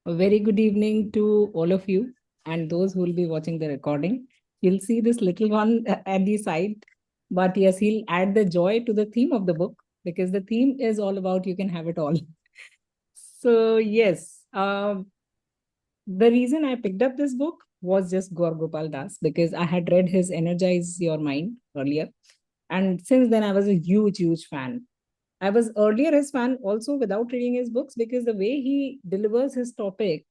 A very good evening to all of you and those who will be watching the recording. You'll see this little one at the side, but yes, he'll add the joy to the theme of the book because the theme is all about you can have it all. So, yes, the reason I picked up this book was just Gaur Gopal Das because I had read his Energize Your Mind earlier. And since then, I was a huge, huge fan. I was earlier his fan also without reading his books because the way he delivers his topic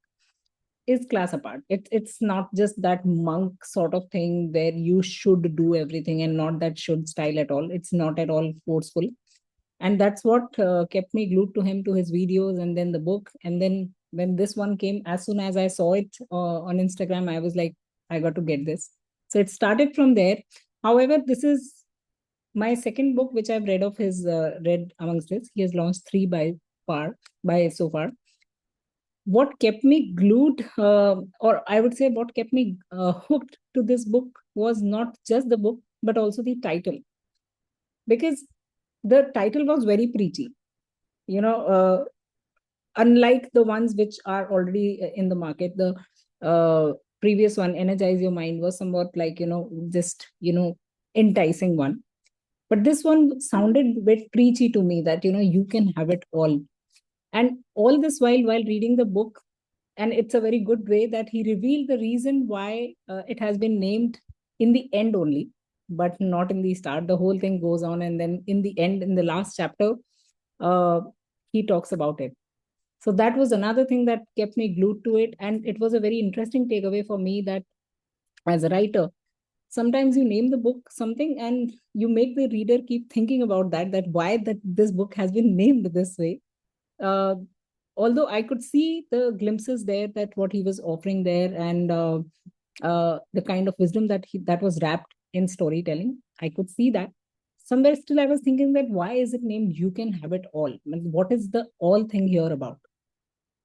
is class apart. It's not just that monk sort of thing where you should do everything and not that should style at all. It's not at all forceful. And that's what kept me glued to him, to his videos, and then the book. And then when this one came, as soon as I saw it on Instagram, I was like, I got to get this. So it started from there. However, this is my second book which I've read of his, read amongst his. He has launched three by so far. What kept me glued, or I would say what kept me hooked to this book was not just the book, but also the title. Because the title was very preachy. You know, unlike the ones which are already in the market, the previous one, Energize Your Mind, was somewhat like, just, enticing one. But this one sounded a bit preachy to me that, you can have it all. And all this while reading the book, and it's a very good way that he revealed the reason why it has been named in the end only, but not in the start. The whole thing goes on, and then in the end, in the last chapter, uh, he talks about it. So that was another thing that kept me glued to it, and it was a very interesting takeaway for me that as a writer, sometimes you name the book something and you make the reader keep thinking about that why that this book has been named this way. uh, Although I could see the glimpses there that what he was offering there, and the kind of wisdom that was wrapped in storytelling, I could see that. Somewhere still, I was thinking that why is it named "You Can Have It All"? I mean, what is the all thing here about?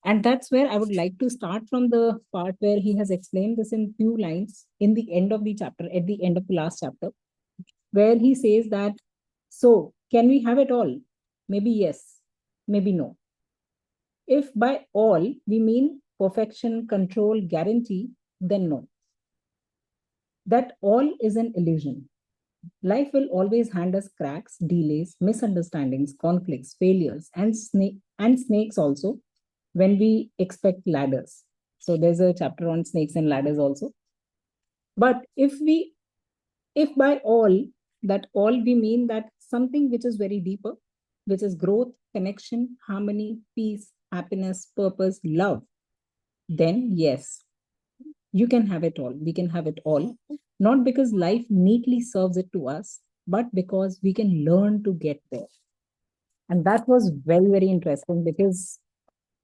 And that's where I would like to start from the part where he has explained this in few lines in the end of the chapter, at the end of the last chapter, where he says that, so can we have it all? Maybe yes, maybe no. If by all we mean perfection, control, guarantee, then no. That all is an illusion. Life will always hand us cracks, delays, misunderstandings, conflicts, failures, and snakes also when we expect ladders. So there's a chapter on snakes and ladders also. But if by all, that all we mean that something which is very deeper, which is growth, connection, harmony, peace, happiness, purpose, love, then yes, you can have it all. We can have it all. Not because life neatly serves it to us, but because we can learn to get there. And that was very, very interesting because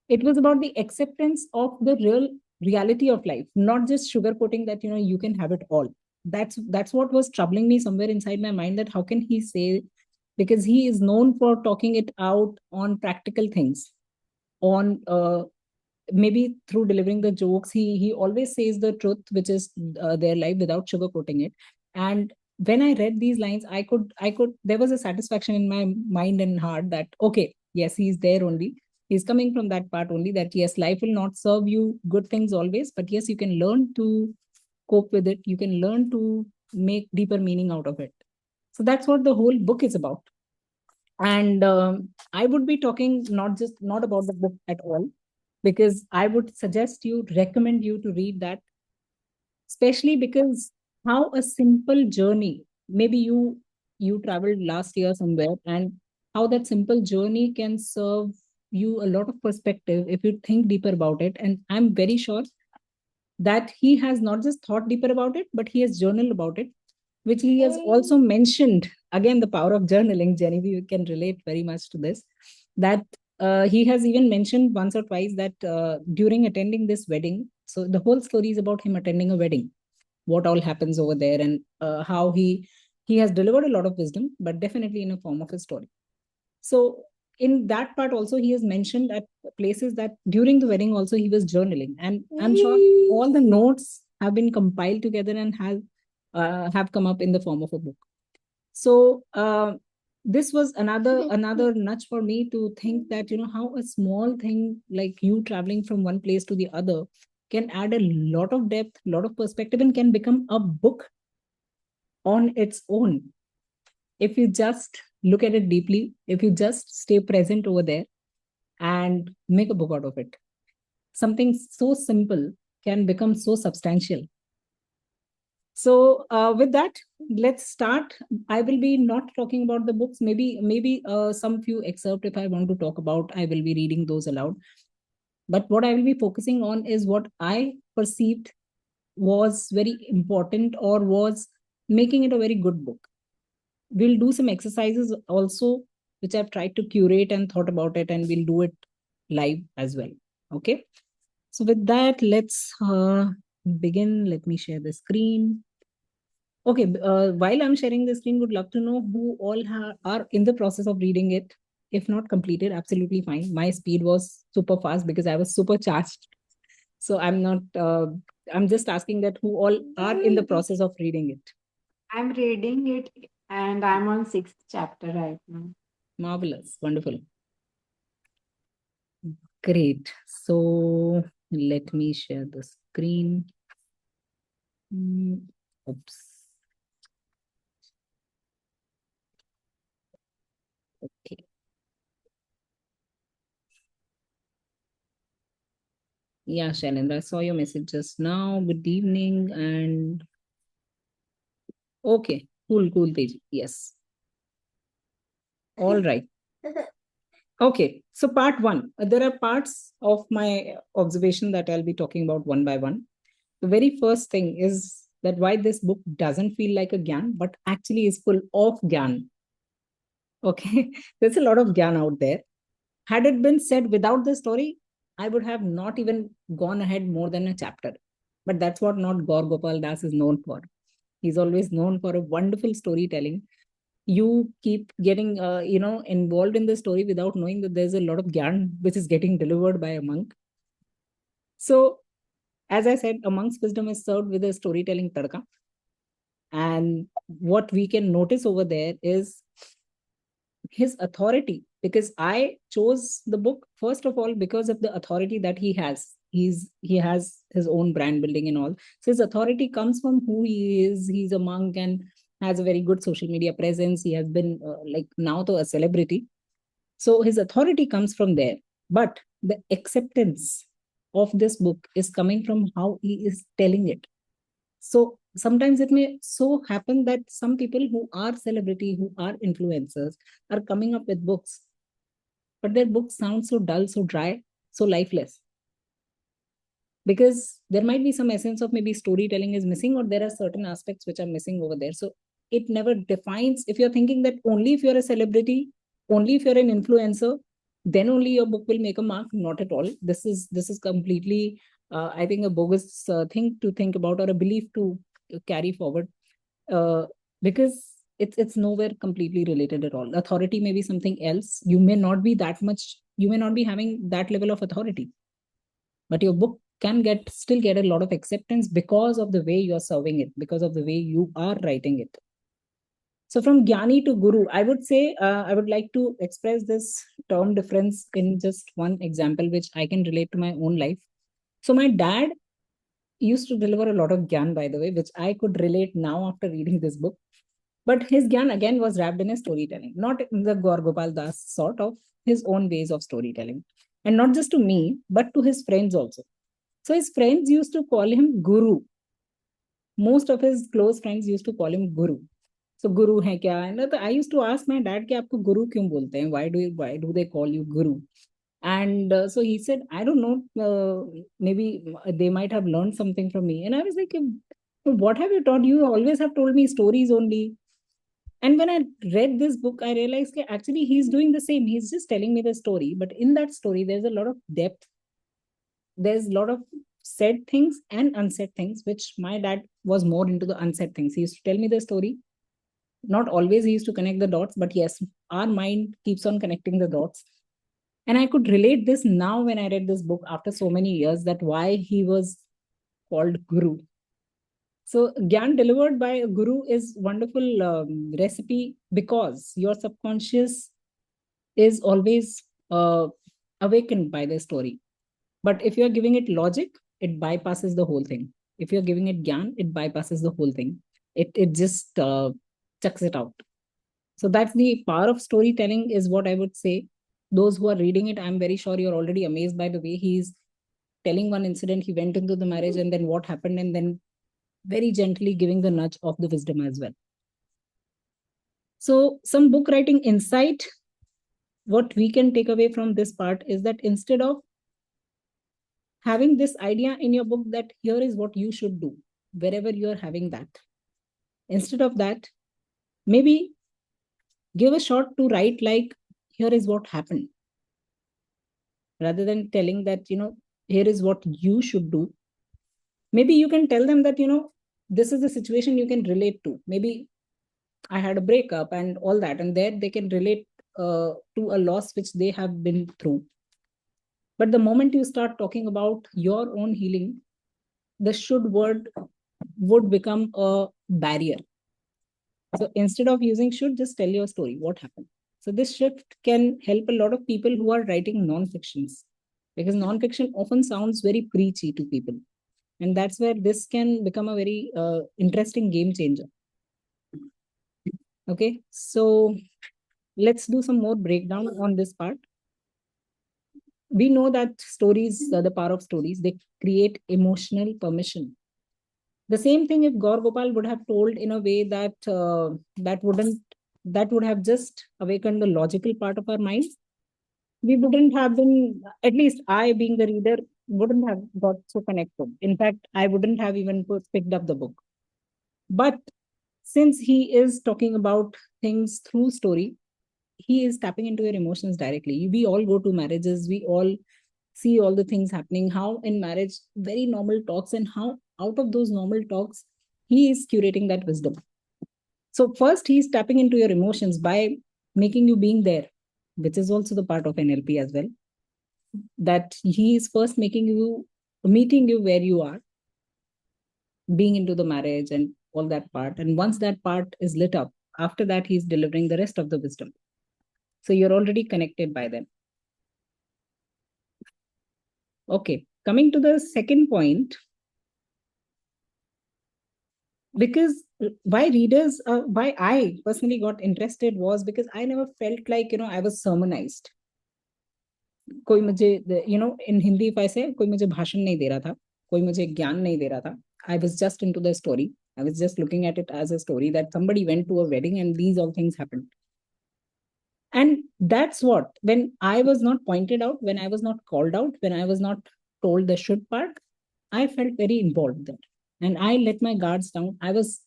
it was about the acceptance of the reality of life, not just sugarcoating that, you can have it all. That's what was troubling me somewhere inside my mind, that how can he say, because he is known for talking it out on practical things, on maybe through delivering the jokes, he always says the truth which is their life without sugarcoating it. And when I read these lines, I could there was a satisfaction in my mind and heart that okay, yes, he's there only, he's coming from that part only, that yes, life will not serve you good things always, but yes, you can learn to cope with it, you can learn to make deeper meaning out of it. So that's what the whole book is about. And I would be talking not about the book at all, because I would recommend you to read that, especially because how a simple journey, maybe you traveled last year somewhere, and how that simple journey can serve you a lot of perspective if you think deeper about it. And I'm very sure that he has not just thought deeper about it, but he has journaled about it, which he has also mentioned. Again, the power of journaling, Genevieve, you can relate very much to this, that he has even mentioned once or twice that during attending this wedding, so the whole story is about him attending a wedding, what all happens over there, and how he has delivered a lot of wisdom, but definitely in a form of a story. So in that part also, he has mentioned at places that during the wedding also he was journaling, and I'm sure all the notes have been compiled together and have come up in the form of a book. So this was another nudge for me to think that, how a small thing like you traveling from one place to the other can add a lot of depth, lot of perspective, and can become a book on its own if you just look at it deeply, if you just stay present over there and make a book out of it. Something so simple can become so substantial. So with that, let's start. I will be not talking about the books. Maybe some few excerpt if I want to talk about, I will be reading those aloud. But what I will be focusing on is what I perceived was very important or was making it a very good book. We'll do some exercises also, which I've tried to curate and thought about it, and we'll do it live as well. Okay. So with that, let's begin. Let me share the screen. Okay, while I'm sharing the screen, would love to know who all are in the process of reading it. If not completed, absolutely fine. My speed was super fast because I was super charged. So I'm not, I'm just asking that who all are in the process of reading it. I'm reading it and I'm on 6th chapter right now. Marvelous, wonderful. Great. So let me share the screen. Oops. Okay. Yeah, Shailendra, I saw your message just now. Good evening. And okay, cool, Teji. Yes. All right. Okay, so part one. There are parts of my observation that I'll be talking about one by one. The very first thing is that why this book doesn't feel like a gyan, but actually is full of gyan. Okay, there's a lot of gyan out there. Had it been said without the story, I would have not even gone ahead more than a chapter. But that's what not Gaur Gopal Das is known for. He's always known for a wonderful storytelling. You keep getting involved in the story without knowing that there's a lot of gyan which is getting delivered by a monk. So as I said, a monk's wisdom is served with a storytelling tadka. And what we can notice over there is his authority, because I chose the book first of all because of the authority that he has. He has his own brand building and all. So his authority comes from who he is. He's a monk and has a very good social media presence. He has been like now to a celebrity. So his authority comes from there. But the acceptance of this book is coming from how he is telling it. So sometimes it may so happen that some people who are celebrity, who are influencers, are coming up with books, but their books sound so dull, so dry, so lifeless. Because there might be some essence of maybe storytelling is missing, or there are certain aspects which are missing over there. So it never defines. If you're thinking that only if you're a celebrity, only if you're an influencer, then only your book will make a mark. Not at all. This is completely, I think, a bogus thing to think about, or a belief to carry forward, because it's nowhere completely related at all. Authority may be something else. You may not be that much. You may not be having that level of authority, but your book can still get a lot of acceptance because of the way you are serving it, because of the way you are writing it. So from Gyani to Guru, I would say, I would like to express this term difference in just one example, which I can relate to my own life. So my dad used to deliver a lot of Gyan, by the way, which I could relate now after reading this book. But his Gyan again was wrapped in a storytelling, not in the Gaur Gopal Das sort of, his own ways of storytelling. And not just to me, but to his friends also. So his friends used to call him Guru. Most of his close friends used to call him Guru. So Guru hai kya? And I used to ask my dad कि आपको Guru क्यों बोलते हैं? Why do they call you Guru? And so he said, I don't know, maybe they might have learned something from me. And I was like, what have you taught? You always have told me stories only. And when I read this book, I realized that actually he's doing the same. He's just telling me the story. But in that story, there's a lot of depth. There's a lot of said things and unsaid things, which my dad was more into the unsaid things. He used to tell me the story. Not always he used to connect the dots, but yes, our mind keeps on connecting the dots. And I could relate this now when I read this book after so many years, that why he was called Guru. So Gyan delivered by a guru is wonderful recipe because your subconscious is always awakened by the story. But if you're giving it logic, it bypasses the whole thing. If you're giving it Gyan, it bypasses the whole thing. It just chucks it out. So that's the power of storytelling, is what I would say. Those who are reading it, I'm very sure you're already amazed by the way he's telling one incident. He went into the marriage and then what happened, and then very gently giving the nudge of the wisdom as well. So, some book writing insight, what we can take away from this part is that instead of having this idea in your book that here is what you should do, wherever you are having that, instead of that, maybe give a shot to write like, here is what happened, rather than telling that, here is what you should do. Maybe you can tell them that, this is the situation you can relate to. Maybe I had a breakup and all that, and there they can relate to a loss which they have been through. But the moment you start talking about your own healing, the should word would become a barrier. So instead of using should, just tell your story, what happened. So this shift can help a lot of people who are writing non-fictions, because non-fiction often sounds very preachy to people. And that's where this can become a very interesting game changer. Okay, so let's do some more breakdown on this part. We know that stories, the power of stories, they create emotional permission. The same thing if Gaur Gopal would have told in a way that that would have just awakened the logical part of our minds. We wouldn't have been, at least I, being the reader, wouldn't have got so connected. In fact, I wouldn't have even picked up the book. But since he is talking about things through story, he is tapping into your emotions directly. We all go to marriages, we all see all the things happening, how in marriage, very normal talks, and how out of those normal talks, he is curating that wisdom. So first, he's tapping into your emotions by making you being there, which is also the part of NLP as well. That he is first meeting you where you are, being into the marriage and all that part. And once that part is lit up, after that, he's delivering the rest of the wisdom. So you're already connected by them. Okay, coming to the second point, because why I personally got interested was because I never felt like, I was sermonized. कोई मुझे, in Hindi if I say, कोई मुझे भाषण नहीं दे रहा था, कोई मुझे ज्ञान नहीं दे रहा था. I was just into the story. I was just looking at it as a story that somebody went to a wedding and these all things happened. And that's what, when I was not pointed out, when I was not called out, when I was not told the should part, I felt very involved there. And I let my guards down. As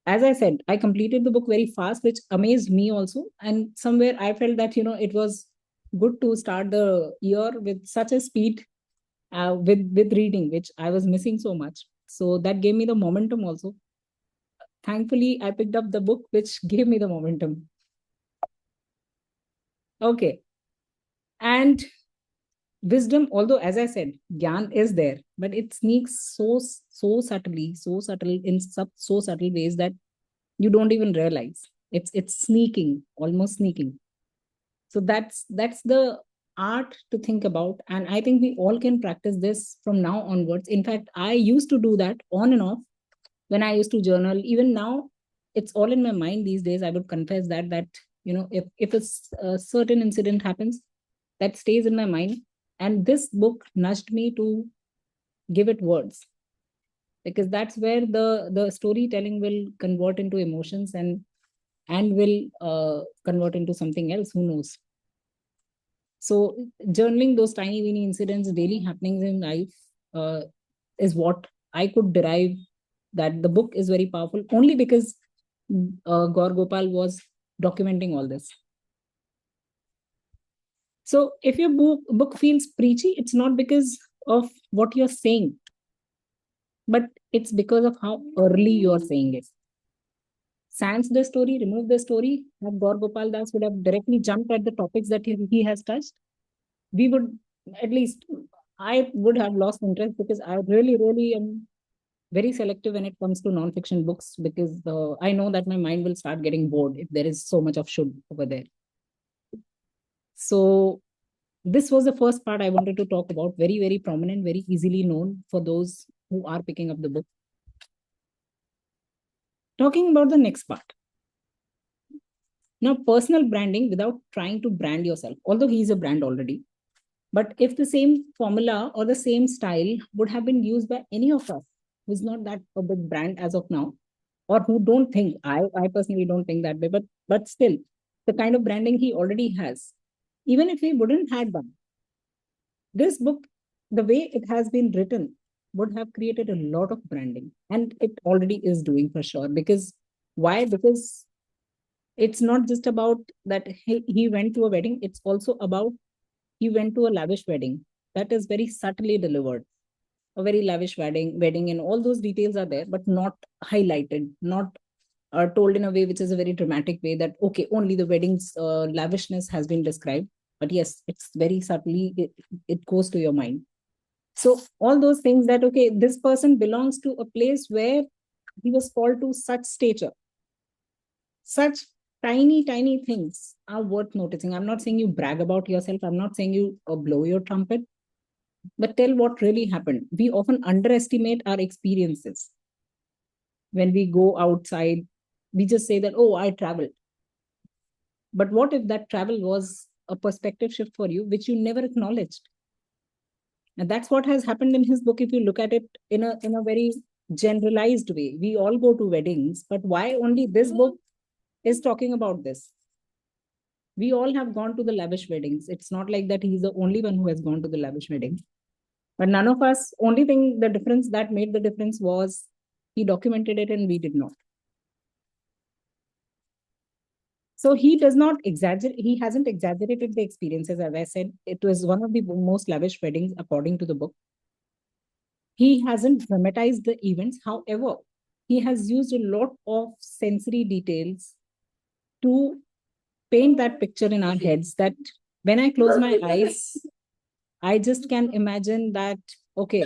I said, I completed the book very fast, which amazed me also. And somewhere I felt that, it was good to start the year with such a speed with reading, which I was missing so much. So that gave me the momentum also. Thankfully, I picked up the book, which gave me the momentum. Okay. And wisdom, although as I said, Gyan is there, but it sneaks so subtly, so subtle in so subtle ways that you don't even realize. It's sneaking, almost sneaking. So that's the art to think about. And I think we all can practice this from now onwards. In fact, I used to do that on and off when I used to journal. Even now, it's all in my mind these days. I would confess that if a certain incident happens, that stays in my mind. And this book nudged me to give it words, because that's where the storytelling will convert into emotions and will convert into something else. Who knows? So journaling those tiny weeny incidents, daily happenings in life, is what I could derive that the book is very powerful, only because Gaur Gopal was documenting all this. So if your book feels preachy, it's not because of what you're saying, but it's because of how early you're saying it. Sans the story, remove the story, that Gaur Gopal Das would have directly jumped at the topics that he has touched, we would, at least I would have lost interest, because I really, really am very selective when it comes to non-fiction books, because I know that my mind will start getting bored if there is so much of should over there. So this was the first part I wanted to talk about. Very, very prominent, very easily known for those who are picking up the book. Talking about the next part. Now, personal branding without trying to brand yourself, although he is a brand already. But if the same formula or the same style would have been used by any of us who's not that a big brand as of now, or who don't think, I personally don't think that way, but still, the kind of branding he already has, even if he wouldn't had one, this book, the way it has been written, would have created a lot of branding. And it already is doing for sure. Because why? Because it's not just about that he went to a wedding, it's also about he went to a lavish wedding. That is very subtly delivered. A very lavish wedding, and all those details are there, but not highlighted, not told in a way which is a very dramatic way that, okay, only the wedding's lavishness has been described. But yes, it's very subtly, it goes to your mind. So all those things that, okay, this person belongs to a place where he was called to such stature. Such tiny, tiny things are worth noticing. I'm not saying you brag about yourself. I'm not saying you blow your trumpet, but tell what really happened. We often underestimate our experiences. When we go outside, we just say that, oh, I traveled. But what if that travel was a perspective shift for you, which you never acknowledged? And that's what has happened in his book. If you look at it in a very generalized way, we all go to weddings, but why only this book is talking about this? We all have gone to the lavish weddings. It's not like that he's the only one who has gone to the lavish wedding. But none of us, only thing, the difference that made the difference was he documented it and we did not. So he does not exaggerate, he hasn't exaggerated the experiences. As I said, it was one of the most lavish weddings according to the book. He hasn't dramatized the events. However, he has used a lot of sensory details to paint that picture in our heads that when I close my eyes, I just can imagine that, okay,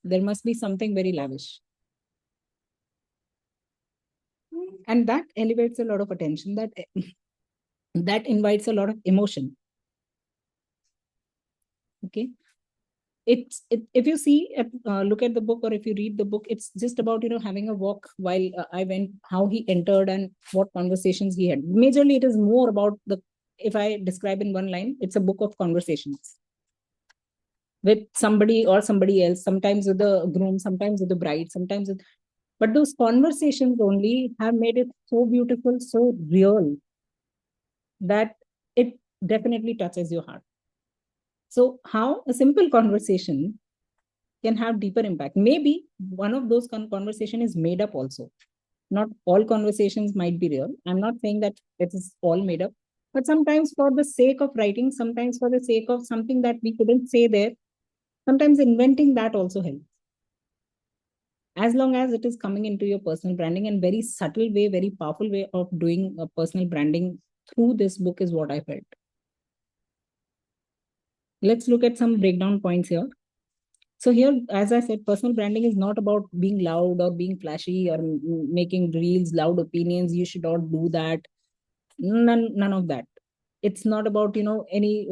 there must be something very lavish. And that elevates a lot of attention, that invites a lot of emotion. Okay. If you see, look at the book, or if you read the book, it's just about, having a walk while I went, how he entered and what conversations he had. Majorly, it is more about if I describe in one line, it's a book of conversations with somebody or somebody else, sometimes with the groom, sometimes with the bride, sometimes with, but those conversations only have made it so beautiful, so real, that it definitely touches your heart. So how a simple conversation can have deeper impact. Maybe one of those conversation is made up also. Not all conversations might be real. I'm not saying that it is all made up, but sometimes for the sake of writing, sometimes for the sake of something that we couldn't say there, sometimes inventing that also helps. As long as it is coming into your personal branding, and very subtle way, very powerful way of doing a personal branding through this book is what I felt. Let's look at some breakdown points here. So here, as I said, personal branding is not about being loud or being flashy or making reels, loud opinions. You should not do that. None of that. It's not about, any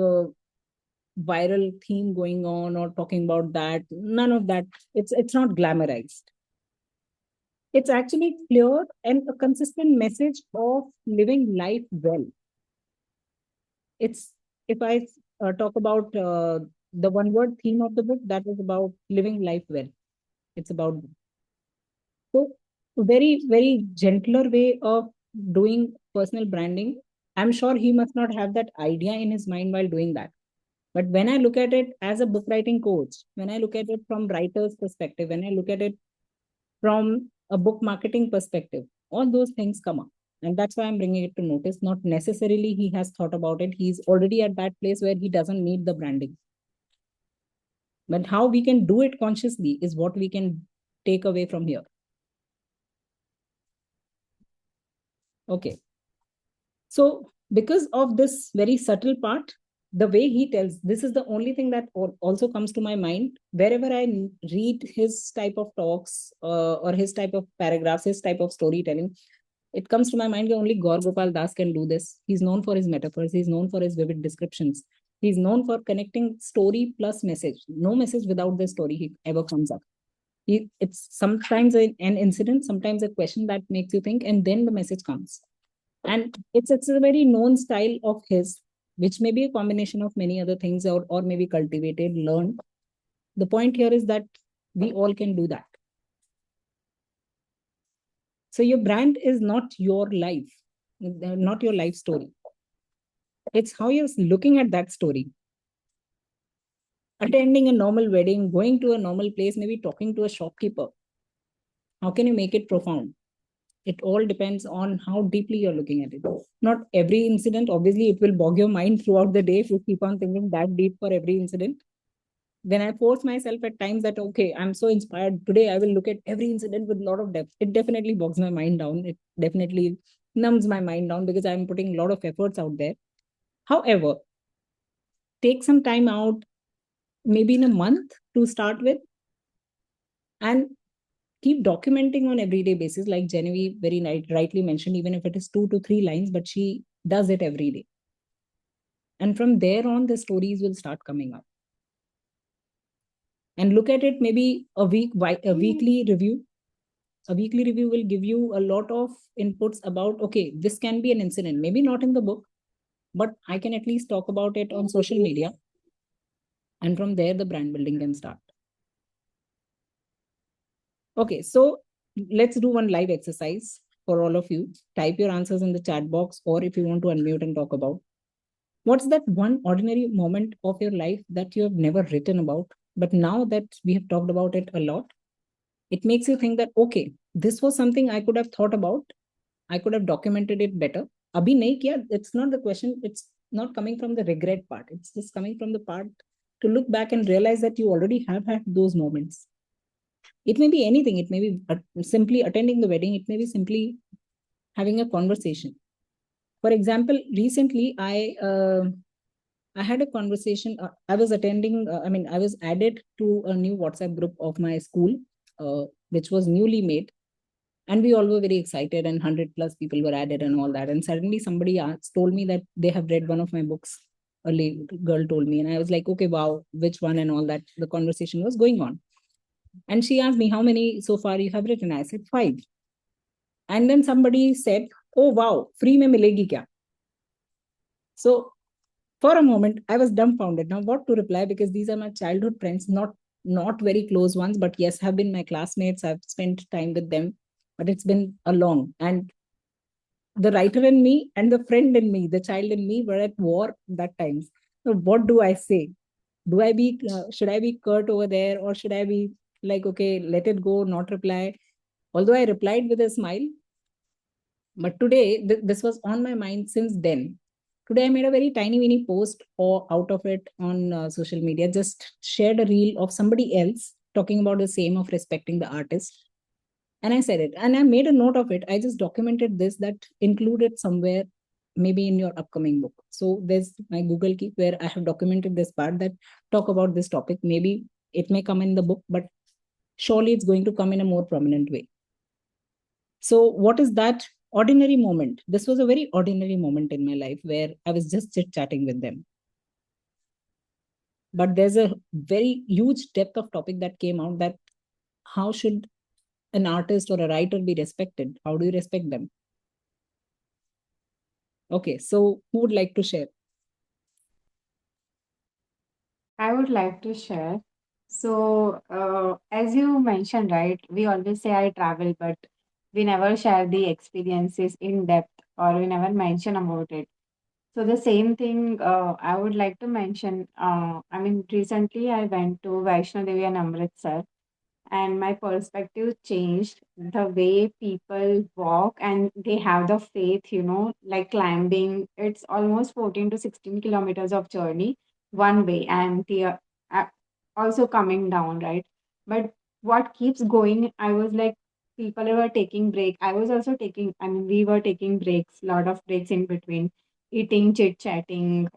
viral theme going on or talking about that. None of that. It's not glamorized. It's actually clear and a consistent message of living life well. It's, if I talk about the one word theme of the book, that is about living life well. It's about, so very, very gentler way of doing personal branding. I'm sure he must not have that idea in his mind while doing that. But when I look at it as a book writing coach, when I look at it from writer's perspective, when I look at it from a book marketing perspective, all those things come up. And that's why I'm bringing it to notice. Not necessarily he has thought about it. He's already at that place where he doesn't need the branding. But how we can do it consciously is what we can take away from here. Okay. So because of this very subtle part, the way he tells, this is the only thing that also comes to my mind wherever I read his type of talks, or his type of paragraphs, his type of storytelling. It comes to my mind that only Gaur Gopal Das can do this. He's known for his metaphors. He's known for his vivid descriptions. He's known for connecting story plus message. No message without the story he ever comes up. It's sometimes an incident, sometimes a question that makes you think, and then the message comes. And it's a very known style of his, which may be a combination of many other things, or maybe cultivated, learned. The point here is that we all can do that. So your brand is not your life, not your life story. It's how you're looking at that story. Attending a normal wedding, going to a normal place, maybe talking to a shopkeeper. How can you make it profound? It all depends on how deeply you're looking at it. Not every incident, obviously, it will bog your mind throughout the day if you keep on thinking that deep for every incident. When I force myself at times that, okay, I'm so inspired today, I will look at every incident with a lot of depth. It definitely bogs my mind down. It definitely numbs my mind down because I'm putting a lot of efforts out there. However, take some time out, maybe in a month to start with, and keep documenting on everyday basis. Like Genevieve very rightly mentioned, even if it is 2 to 3 lines, but she does it every day. And from there on, the stories will start coming up. And look at it maybe a weekly review. A weekly review will give you a lot of inputs about, okay, this can be an incident, maybe not in the book, but I can at least talk about it on social media. And from there, the brand building can start. Okay, so let's do one live exercise for all of you. Type your answers in the chat box, or if you want to unmute and talk about. What's that one ordinary moment of your life that you have never written about, but now that we have talked about it a lot, it makes you think that, okay, this was something I could have thought about. I could have documented it better. Abhi nahi kiya, it's not the question. It's not coming from the regret part. It's just coming from the part to look back and realize that you already have had those moments. It may be anything. It may be simply attending the wedding. It may be simply having a conversation. For example, recently I had a conversation. I was attending. I was added to a new WhatsApp group of my school, which was newly made, and we all were very excited. And 100+ people were added, and all that. And suddenly, somebody told me that they have read one of my books. A girl told me, and I was like, okay, wow, which one, and all that. The conversation was going on. And she asked me, how many so far you have written? I said, 5. And then somebody said, oh, wow, free mein milegi kya? So for a moment, I was dumbfounded. Now, what to reply? Because these are my childhood friends, not very close ones, but yes, have been my classmates. I've spent time with them, but it's been a long. And the writer in me and the friend in me, the child in me, were at war that times. So what do I say? Should I be curt over there, or should I be like, okay, let it go, not reply? Although I replied with a smile, but today this was on my mind since then. Today I made a very tiny mini post or out of it on social media, just shared a reel of somebody else talking about the same of respecting the artist. And I said it, and I made a note of it. I just documented this, that included somewhere, maybe in your upcoming book. So there's my Google Keep where I have documented this part that talk about this topic. Maybe it may come in the book, but surely it's going to come in a more prominent way. So what is that ordinary moment? This was a very ordinary moment in my life where I was just chit-chatting with them. But there's a very huge depth of topic that came out, that how should an artist or a writer be respected? How do you respect them? Okay, so who would like to share? I would like to share. So, as you mentioned, right, we always say I travel, but we never share the experiences in depth, or we never mention about it. So the same thing I would like to mention. Recently I went to Vaishno Devi and Amritsar, and my perspective changed. The way people walk and they have the faith, like climbing. It's almost 14 to 16 kilometers of journey one way, and uh, also coming down, right? But what keeps going, I was like, people were taking break. I was also taking, we were taking breaks, lot of breaks in between, eating, chit chatting,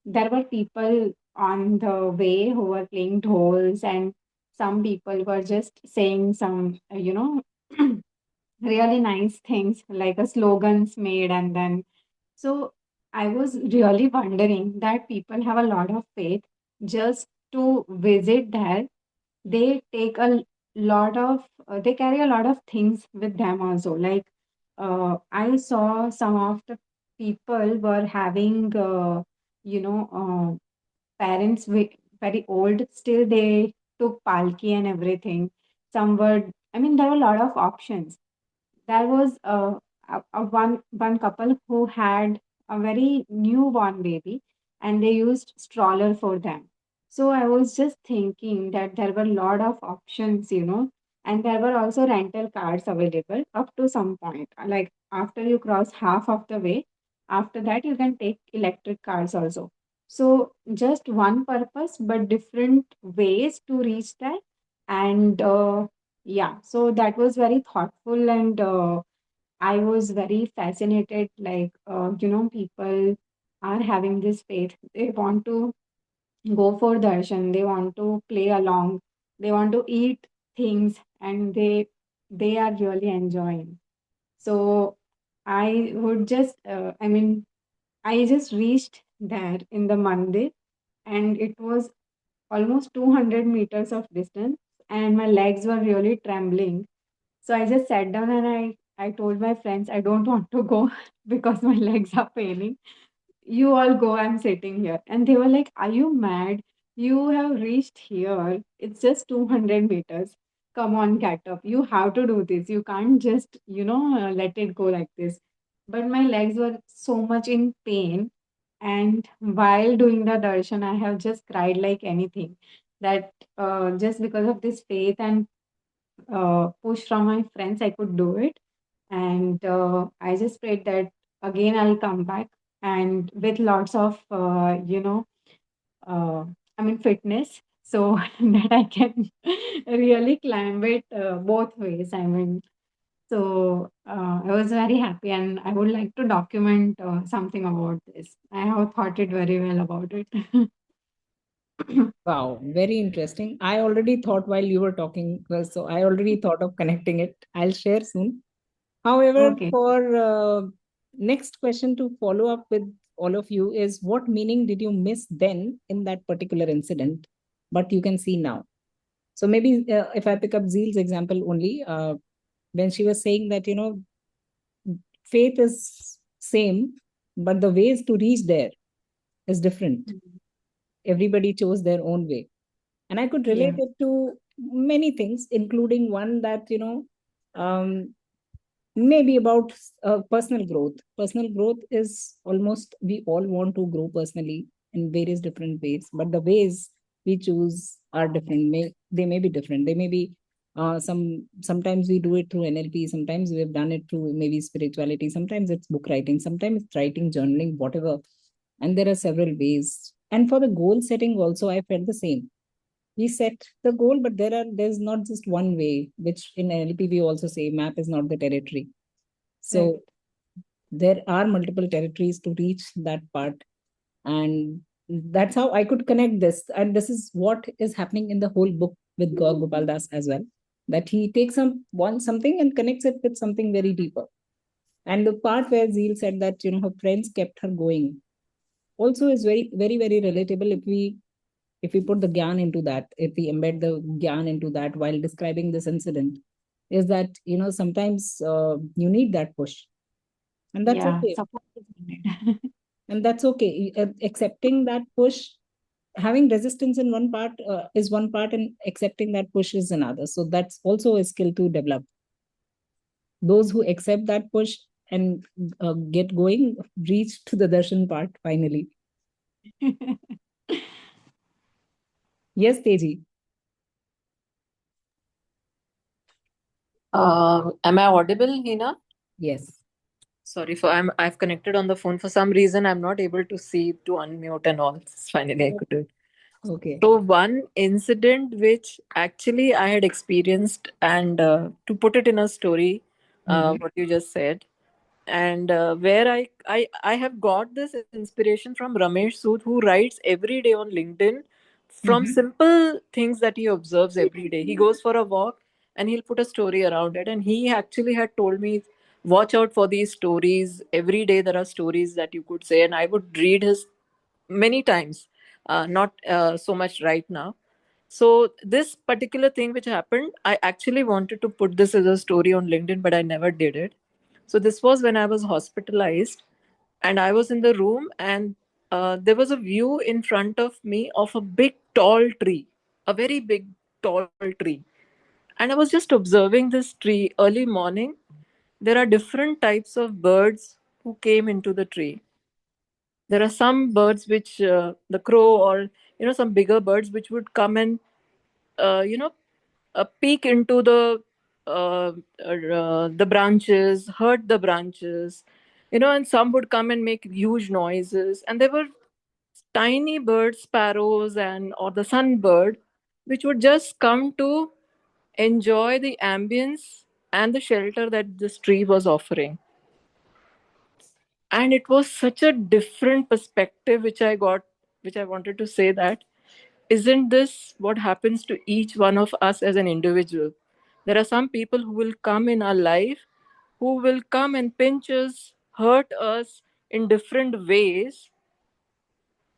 there were people on the way who were playing dhols, and some people were just saying some, really nice things like a slogans made. And then, so I was really wondering that people have a lot of faith just to visit there. They take a lot of they carry a lot of things with them also, like I saw some of the people were having you know parents very old, still they took palki and everything. Some were, I mean, there were a lot of options. There was one couple who had a very newborn baby, and they used stroller for them. So I was just thinking that there were a lot of options, and there were also rental cars available up to some point. Like after you cross half of the way, after that you can take electric cars also. So just one purpose, but different ways to reach that. And yeah, so that was very thoughtful, and I was very fascinated. Like, people are having this faith. They want to go for darshan. They want to play along. They want to eat things, and they are really enjoying. So I would just, I mean, I just reached there in the mandir, and it was almost 200 meters of distance, and my legs were really trembling. So I just sat down, and I told my friends I don't want to go because my legs are paining. You all go, I'm sitting here. And they were like, are you mad? You have reached here. It's just 200 meters. Come on, get up. You have to do this. You can't just, let it go like this. But my legs were so much in pain. And while doing the darshan, I have just cried like anything. That just because of this faith and push from my friends, I could do it. And I just prayed that again I'll come back, and with lots of, uh, I mean, fitness, so that I can really climb it both ways. I mean, so I was very happy, and I would like to document something about this. I have thought it very well about it. Wow, very interesting. I already thought while you were talking, so I already thought of connecting it. I'll share soon. However, Okay. for next question to follow up with all of you is, what meaning did you miss then in that particular incident, but you can see now? So maybe if I pick up Zeal's example only, when she was saying that, faith is same, but the ways to reach there is different. Mhm. Everybody chose their own way. And I could relate Yeah. it to many things, including one that, um, maybe about personal growth. Personal growth is almost, we all want to grow personally in various different ways, but the ways we choose are different. They may be different. They may be sometimes we do it through NLP, sometimes we have done it through maybe spirituality, sometimes it's book writing, sometimes it's writing, journaling, whatever. And there are several ways. And for the goal setting also, I felt the same. We set the goal, but there's not just one way, which in NLP we also say map is not the territory. Right. So there are multiple territories to reach that part. And that's how I could connect this. And this is what is happening in the whole book with Gaur Gopal Das as well. That he takes something and connects it with something very deeper. And the part where Zeel said that, her friends kept her going also is very, very, very relatable if we put the gyan into that, if we embed the gyan into that while describing this incident, is that, sometimes you need that push. And that's Yeah. okay. Support is needed. And that's okay. Accepting that push, having resistance in one part is one part, and accepting that push is another. So that's also a skill to develop. Those who accept that push and get going reach to the darshan part finally. Yes, Teji. Am I audible, Heena? Yes. Sorry for I've connected on the phone. For some reason I'm not able to see to unmute and all. Finally I could do it. Okay. So one incident which actually I had experienced, and to put it in a story, Mhm. what you just said. and where I have got this inspiration from Ramesh Sood, who writes every day on LinkedIn from Mhm. simple things that he observes every day. He goes for a walk and he'll put a story around it, and he actually had told me, watch out for these stories. Every day there are stories that you could say, and I would read his many times, not so much right now. So this particular thing which happened, I actually wanted to put this as a story on LinkedIn, but I never did it. So this was when I was hospitalized, and I was in the room, and there was a view in front of me of a big tall tree, a very big tall tree. And I was just observing this tree early morning. There are different types of birds who came into the tree. There are some birds which, the crow, or some bigger birds which would come and peek into the branches, hurt the branches, and some would come and make huge noises. And there were tiny birds, sparrows, and or the sunbird, which would just come to enjoy the ambience and the shelter that this tree was offering. And it was such a different perspective which I got, which I wanted to say that, isn't this what happens to each one of us as an individual? There are some people who will come in our life, who will come and pinch us, hurt us in different ways,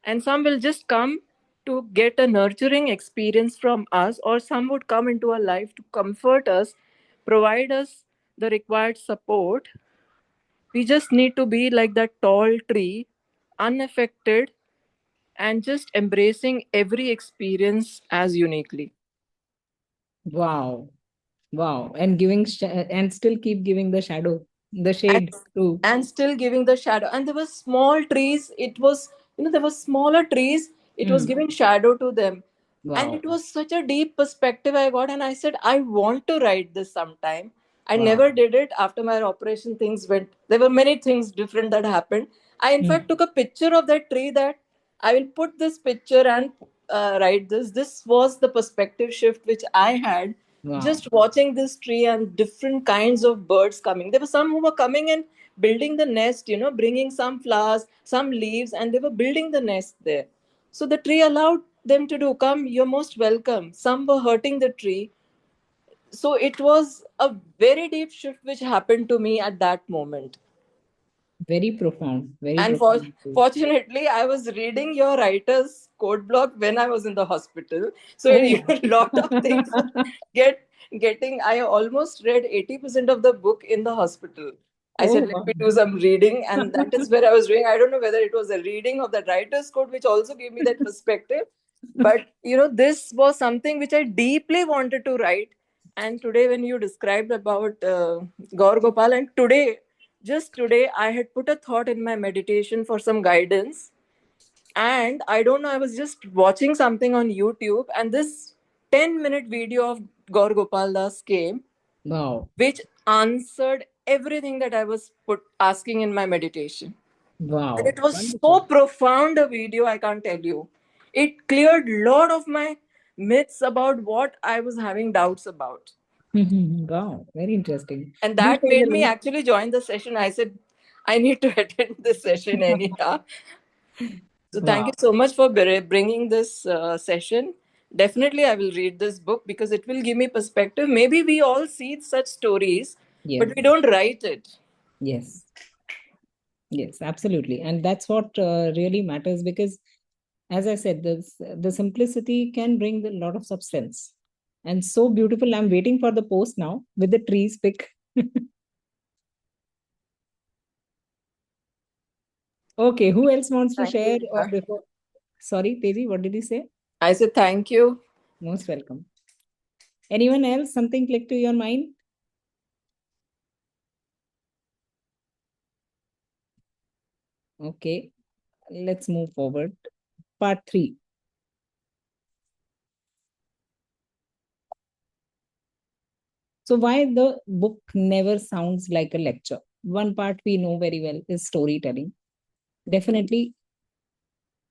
and some will just come to get a nurturing experience from us, or some would come into our life to comfort us, provide us the required support. We just need to be like that tall tree, unaffected, and just embracing every experience as uniquely. Wow. Wow. And giving and still keep giving the shadow, the and shade too. and still giving the shadow. And there were small trees, it was, there were smaller trees, it was Hmm. giving shadow to them. And Wow. it was such a deep perspective I got, and I said, I want to write this sometime. I Wow. never did it. After my operation, things went, there were many things different that happened. I in Hmm. fact took a picture of that tree, that I will put this picture and write this was the perspective shift which I had, Wow. just watching this tree and different kinds of birds coming. There were some who were coming and building the nest, bringing some flowers, some leaves, and they were building the nest there. So the tree allowed them to do, come, you're most welcome. Some were hurting the tree. So it was a very deep shift which happened to me at that moment. Very profound. Very And profound. fortunately, I was reading your writer's code block when I was in the hospital. So Oh. a lot of things get getting. I almost read 80% of the book in the hospital. I Oh, said, let wow. me do some reading, and that is where I was doing. I don't know whether it was a reading of the writer's code, which also gave me that perspective. But this was something which I deeply wanted to write. And today, when you described about Gaur Gopal, and just today, I had put a thought in my meditation for some guidance. And I don't know, I was just watching something on YouTube, and this 10-minute video of Gaur Gopal Das came, Wow. which answered everything that I was asking in my meditation. And Wow. it was so Wonderful. profound a video, I can't tell you. It cleared a lot of my myths about what I was having doubts about. Wow. Very interesting. And Do that share made the me link. actually join the session. I said, I need to attend this session anyhow. So thank Wow. you so much for bringing this session. Definitely, I will read this book because it will give me perspective. Maybe we all see such stories, but Yes. we don't write it. Yes. Yes, absolutely. And that's what really matters because, as I said, the simplicity can bring a lot of substance. And so beautiful. I'm waiting for the post now with the trees pick. Okay, who else wants to Thank you, share or Heena. before? Sorry, Teji, what did you say? I said thank you. Most welcome. Anyone else? Something click to your mind? Okay, let's move forward. Part 3. So, why the book never sounds like a lecture? One part we know very well is storytelling. Definitely,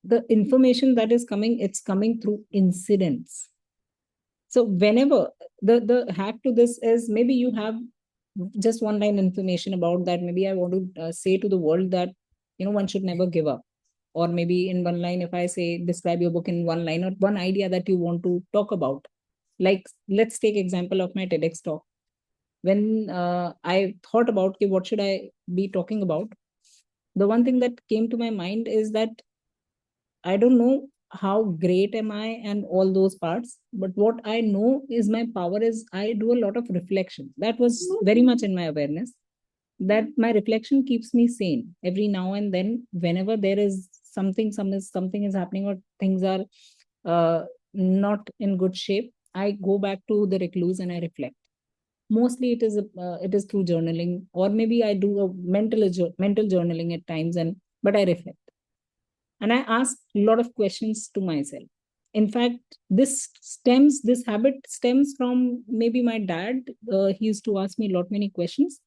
the information that is coming, it's coming through incidents. So, whenever the hack to this is maybe you have just one line information about that. Maybe I want to say to the world that, one should never give up. Or maybe in one line, if I say, describe your book in one line or one idea that you want to talk about. Like, let's take example of my TEDx talk. When I thought about, okay, what should I be talking about? The one thing that came to my mind is that I don't know how great am I and all those parts, but what I know is my power is I do a lot of reflection. That was very much in my awareness, that my reflection keeps me sane every now and then. Whenever there is something is happening, or things are not in good shape, I go back to the recluse and I reflect. Mostly it is through journaling, or maybe I do a mental journaling at times, and but I reflect and I ask a lot of questions to myself. In fact, this habit stems from maybe my dad. He used to ask me a lot many questions,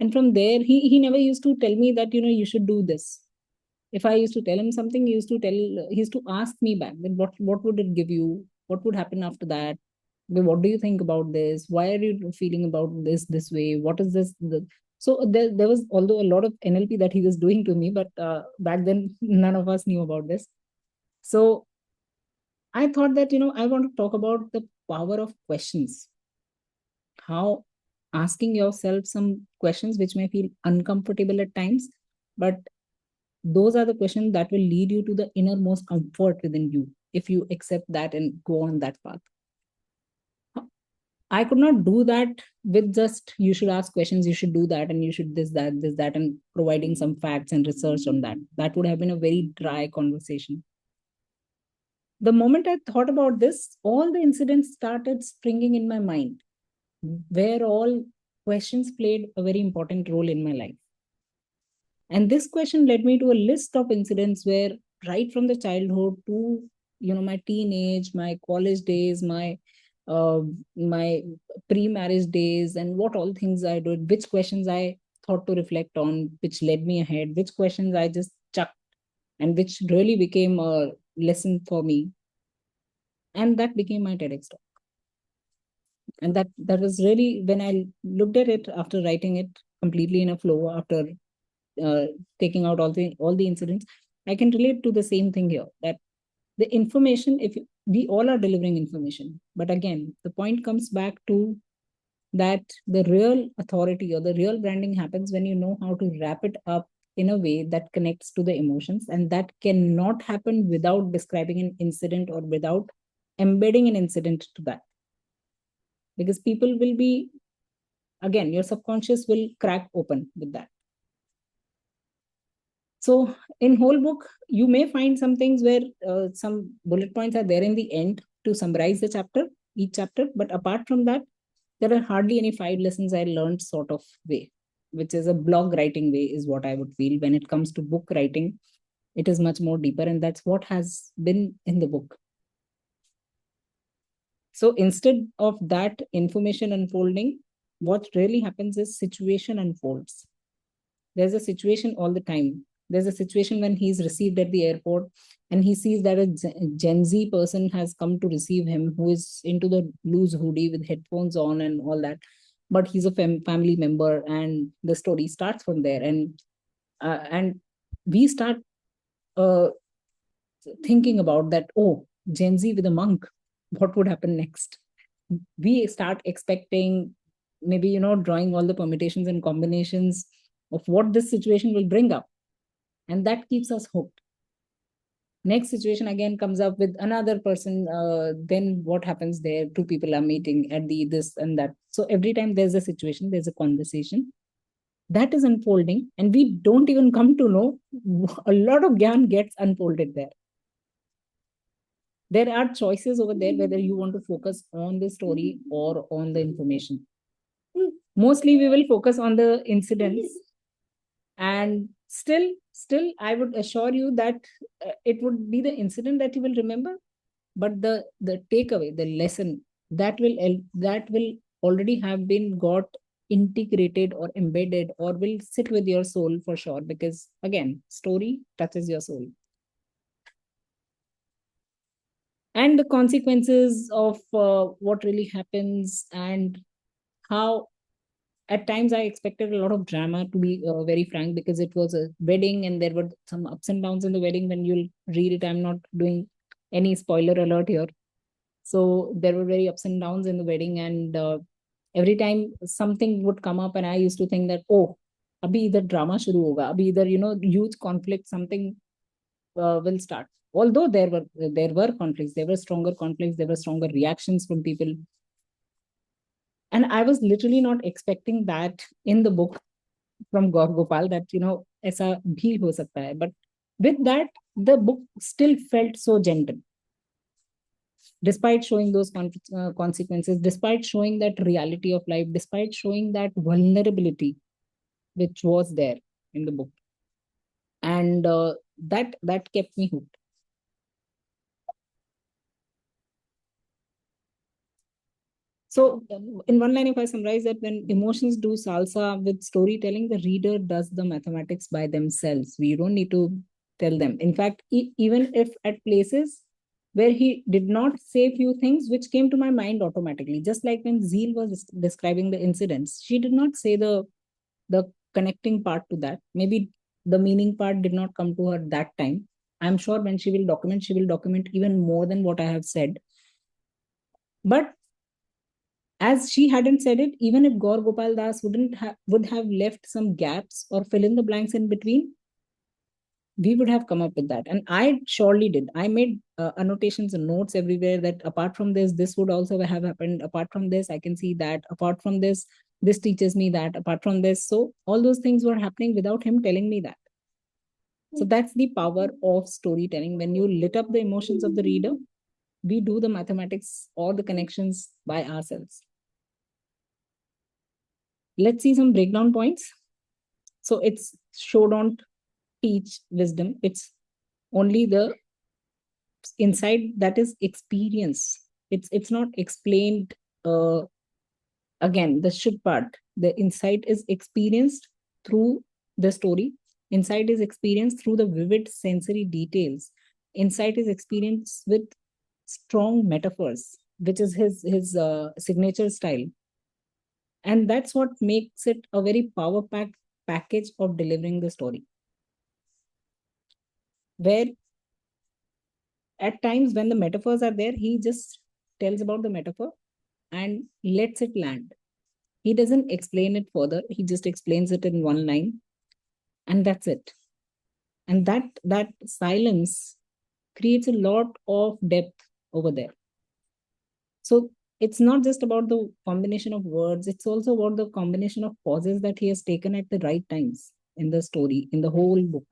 and from there he never used to tell me that you should do this. If I used to tell him something, he used to ask me back, then what would it give you, what would happen after that. What do you think about this? Why are you feeling about this way? What is this? So there was, although a lot of NLP that he was doing to me, but back then none of us knew about this. So I thought that I want to talk about the power of questions. How asking yourself some questions which may feel uncomfortable at times, but those are the questions that will lead you to the innermost comfort within you if you accept that and go on that path. I could not do that with just you should ask questions, you should do that, and you should this, that, and providing some facts and research on that. That would have been a very dry conversation. The moment I thought about this, all the incidents started springing in my mind, where all questions played a very important role in my life. And this question led me to a list of incidents where, right from the childhood to my teenage, my college days, my pre-marriage days, and what all things I did, which questions I thought to reflect on, which led me ahead, which questions I just chucked, and which really became a lesson for me. And that became my TEDx talk. And that was really, when I looked at it after writing it completely in a flow, after taking out all the incidents, I can relate to the same thing here, that the information, if we all are delivering information, but again, the point comes back to that the real authority or the real branding happens when you know how to wrap it up in a way that connects to the emotions, and that cannot happen without describing an incident or without embedding an incident to that. Because people will be, again, your subconscious will crack open with that. So in whole book, you may find some things where some bullet points are there in the end to summarize the chapter, each chapter. But apart from that, there are hardly any 5 lessons I learned sort of way, which is a blog writing way, is what I would feel. When it comes to book writing, it is much more deeper, and that's what has been in the book. So instead of that information unfolding, what really happens is situation unfolds. There's a situation all the time. There's a situation when he's received at the airport and he sees that a Gen Z person has come to receive him, who is into the loose hoodie with headphones on and all that. But he's a family member, and the story starts from there. And we start uh, thinking about that, oh, Gen Z with a monk, what would happen next? We start expecting, maybe, drawing all the permutations and combinations of what this situation will bring up. And that keeps us hooked. Next situation again comes up with another person. Then what happens there? 2 people are meeting at the this and that. So every time there's a situation, there's a conversation that is unfolding, and we don't even come to know a lot of gyan gets unfolded there. There are choices over there whether you want to focus on the story or on the information. Mostly we will focus on the incidents, and still I would assure you that it would be the incident that you will remember, but the takeaway, the lesson, that will already have been got integrated or embedded, or will sit with your soul for sure, because again, story touches your soul. And the consequences of what really happens, and how At times I expected a lot of drama, to be very frank, because it was a wedding and there were some ups and downs in the wedding. When you'll read it, I'm not doing any spoiler alert here. So there were very ups and downs in the wedding, and every time something would come up, and I used to think that, oh, abhi either drama shuru hoga, abhi either, huge conflict, something will start. Although there were conflicts, there were stronger conflicts, there were stronger reactions from people, and I was literally not expecting that in the book from Gaur Gopal, that ऐसा भी हो सकता है. But with that, the book still felt so gentle, despite showing those consequences, despite showing that reality of life, despite showing that vulnerability which was there in the book, and that kept me hooked. So, in one line, if I summarize that, when emotions do salsa with storytelling, the reader does the mathematics by themselves. We don't need to tell them. In fact, even if at places where he did not say few things which came to my mind automatically, just like when Zeel was describing the incidents, she did not say the connecting part to that. Maybe the meaning part did not come to her that time. I'm sure when she will document even more than what I have said. But as she hadn't said it, even if Gaur Gopal Das would have left some gaps or fill in the blanks in between, we would have come up with that. And I surely did. I made annotations and notes everywhere that apart from this would also have happened. Apart from this, I can see that. Apart from this teaches me that. Apart from this. So all those things were happening without him telling me that. So that's the power of storytelling. When you lit up the emotions of the reader, we do the mathematics or the connections by ourselves. Let's see some breakdown points. So it's show, don't teach wisdom. It's only the insight that is experience. It's not explained. Again, the should part. The insight is experienced through the story. Insight is experienced through the vivid sensory details. Insight is experienced with strong metaphors, which is his signature style. And that's what makes it a very power-packed package of delivering the story. Where at times when the metaphors are there, he just tells about the metaphor and lets it land. He doesn't explain it further. He just explains it in one line, and that's it. And that silence creates a lot of depth over there. So it's not just about the combination of words, it's also about the combination of pauses that he has taken at the right times in the story, in the whole book.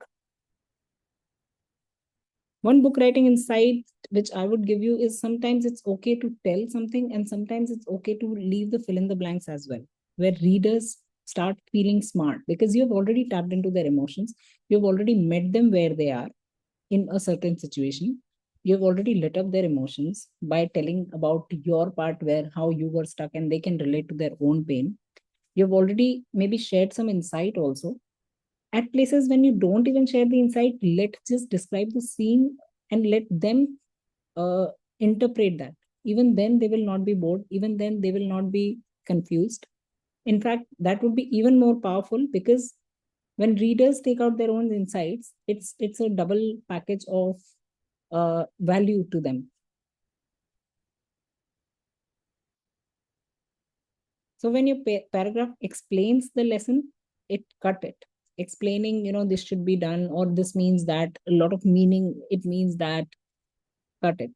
One book writing insight which I would give you is sometimes it's okay to tell something, and sometimes it's okay to leave the fill in the blanks as well, where readers start feeling smart because you have already tapped into their emotions. You've already met them where they are in a certain situation. You've already lit up their emotions by telling about your part, where how you were stuck and they can relate to their own pain. You've already maybe shared some insight also. At places when you don't even share the insight, let's just describe the scene and let them interpret that. Even then, they will not be bored. Even then, they will not be confused. In fact, that would be even more powerful because when readers take out their own insights, it's a double package of value to them. So when your paragraph explains the lesson, it cut it. Explaining, this should be done, or this means that, a lot of meaning, it means that, cut it.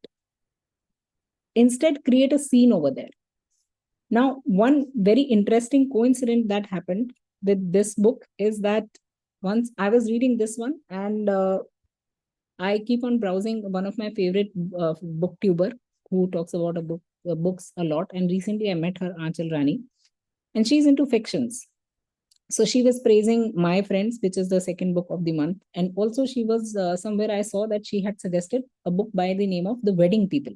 Instead, create a scene over there. Now, one very interesting coincidence that happened with this book is that once I was reading this one, and I keep on browsing one of my favorite booktuber who talks about books a lot. And recently I met her, Aanchal Rani, and she's into fictions. So she was praising My Friends, which is the second book of the month. And also she was somewhere I saw that she had suggested a book by the name of The Wedding People.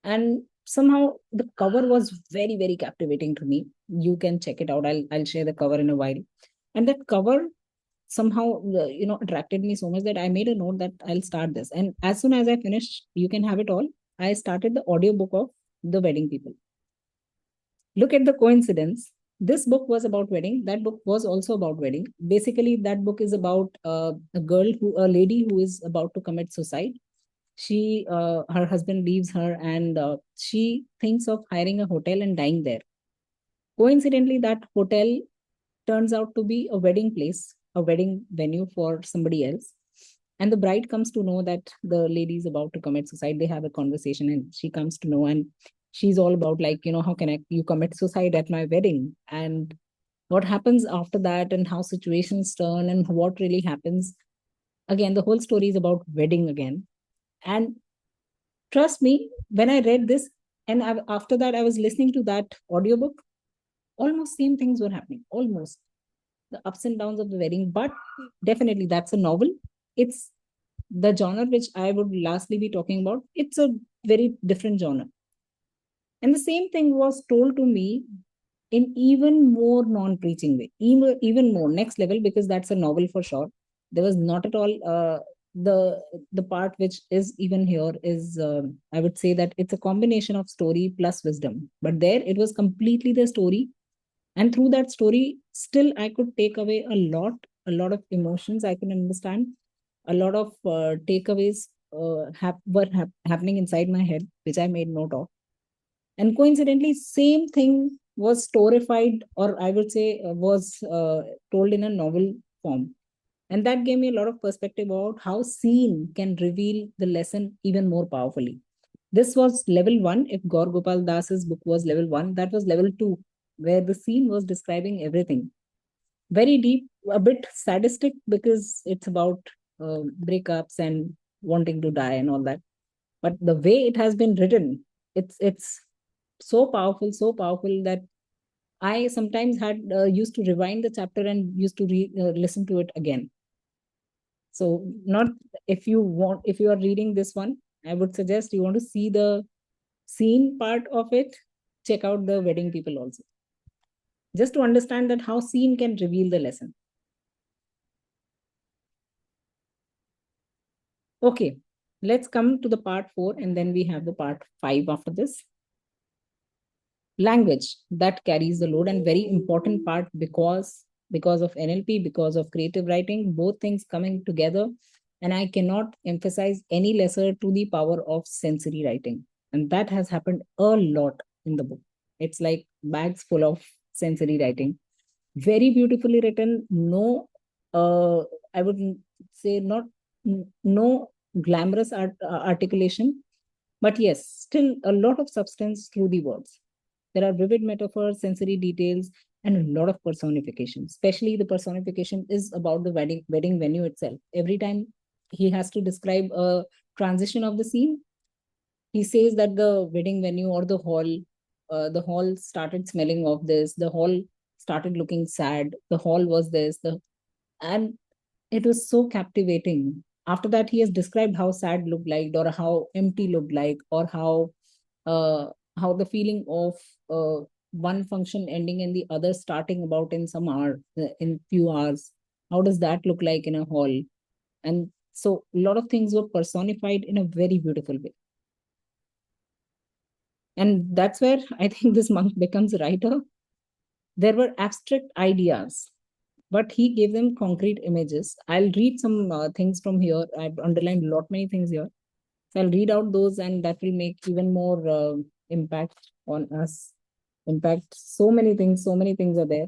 And somehow the cover was very, very captivating to me. You can check it out. I'll share the cover in a while. And that cover somehow, attracted me so much that I made a note that I'll start this. And as soon as I finished, you can have it all, I started the audiobook of The Wedding People. Look at the coincidence. This book was about wedding. That book was also about wedding. Basically, that book is about a lady who is about to commit suicide. Her husband leaves her, and she thinks of hiring a hotel and dying there. Coincidentally, that hotel turns out to be a wedding place, a wedding venue for somebody else. And the bride comes to know that the lady is about to commit suicide. They have a conversation, and she comes to know, and she's all about, like, how can you commit suicide at my wedding? And what happens after that, and how situations turn, and what really happens. Again, the whole story is about wedding again. And trust me, when I read this, and after that, I was listening to that audiobook, almost same things were happening, almost the ups and downs of the wedding. But definitely, that's a novel. It's the genre which I would lastly be talking about. It's a very different genre. And the same thing was told to me in even more non-preaching way, even more next level, because that's a novel for sure. There was not at all the part which is even here is I would say that it's a combination of story plus wisdom. But there it was completely the story, and through that story, still I could take away a lot of emotions. I can understand a lot of takeaways happening inside my head, which I made note of. And coincidentally, same thing was storified, or I would say was told in a novel form. And that gave me a lot of perspective about how scene can reveal the lesson even more powerfully. This was level 1. If Gaur Gopal Das's book was level 1, that was level 2, where the scene was describing everything. Very deep, a bit sadistic, because it's about breakups and wanting to die and all that. But the way it has been written, it's so powerful that I sometimes had used to rewind the chapter and used to listen to it again. So, not if you are reading this one, I would suggest you want to see the scene part of it, check out the wedding people also, just to understand that how scene can reveal the lesson. Okay, let's come to the part 4, and then we have the part 5 after this. Language that carries the load, and very important part, because of NLP, because of creative writing, both things coming together. And I cannot emphasize any lesser to the power of sensory writing. And that has happened a lot in the book. It's like bags full of sensory writing. Very beautifully written. No, I would say not, no glamorous articulation, but yes, still a lot of substance through the words. There are vivid metaphors, sensory details, and a lot of personification. Especially the personification is about the wedding venue itself. Every time he has to describe a transition of the scene, he says that the wedding venue or the hall started smelling of this, the hall started looking sad, the hall was this, and it was so captivating. After that, he has described how sad looked like, or how empty looked like, or uh, how the feeling of one function ending and the other starting about in some hour, in few hours. How does that look like in a hall? And so a lot of things were personified in a very beautiful way. And that's where I think this monk becomes a writer. There were abstract ideas, but he gave them concrete images. I'll read some things from here. I've underlined a lot many things here. So I'll read out those, and that will make even more impact on us. Impact, so many things are there.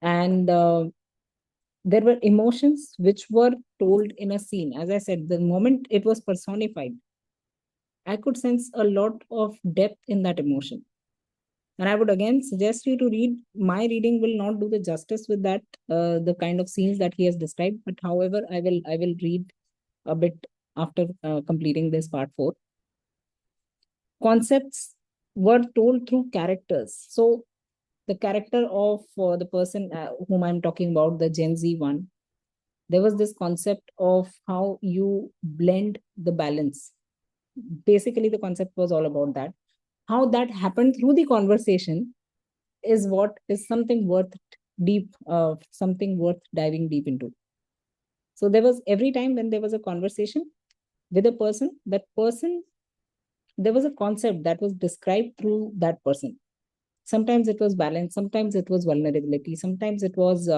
And there were emotions which were told in a scene. As I said, the moment it was personified, I could sense a lot of depth in that emotion. And I would again suggest you to read. My reading will not do the justice with that, the kind of scenes that he has described. But however, I will read a bit after completing this part 4. Concepts were told through characters. So the character of the person whom I'm talking about, the Gen Z one, there was this concept of how you blend the balance. Basically, the concept was all about that. How that happened through the conversation is what is something worth something worth diving deep into. So there was, every time when there was a conversation with a person, that person, there was a concept that was described through that person. Sometimes it was balance, sometimes it was vulnerability, sometimes it was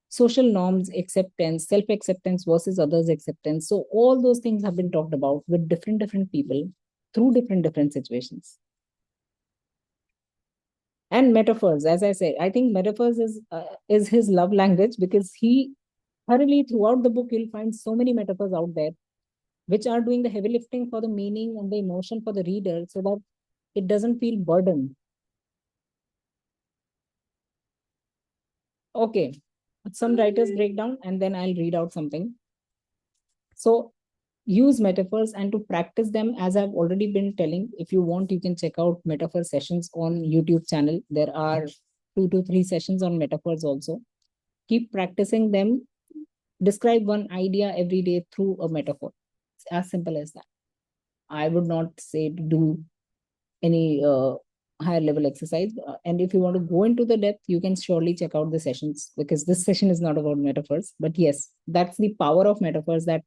social norms, acceptance, self-acceptance versus others' acceptance. So all those things have been talked about with different people through different situations. And metaphors, as I said, I think metaphors is his love language, because he thoroughly throughout the book you'll find so many metaphors out there which are doing the heavy lifting for the meaning and the emotion for the reader, so that it doesn't feel burdened. Okay, some writers break down and then I'll read out something. So use metaphors and to practice them, as I've already been telling. If you want, you can check out metaphor sessions on YouTube channel. There are 2 to 3 sessions on metaphors also. Keep practicing them. Describe one idea every day through a metaphor. It's as simple as that. I would not say to do any higher level exercise. And if you want to go into the depth, you can surely check out the sessions, because this session is not about metaphors. But yes, that's the power of metaphors, that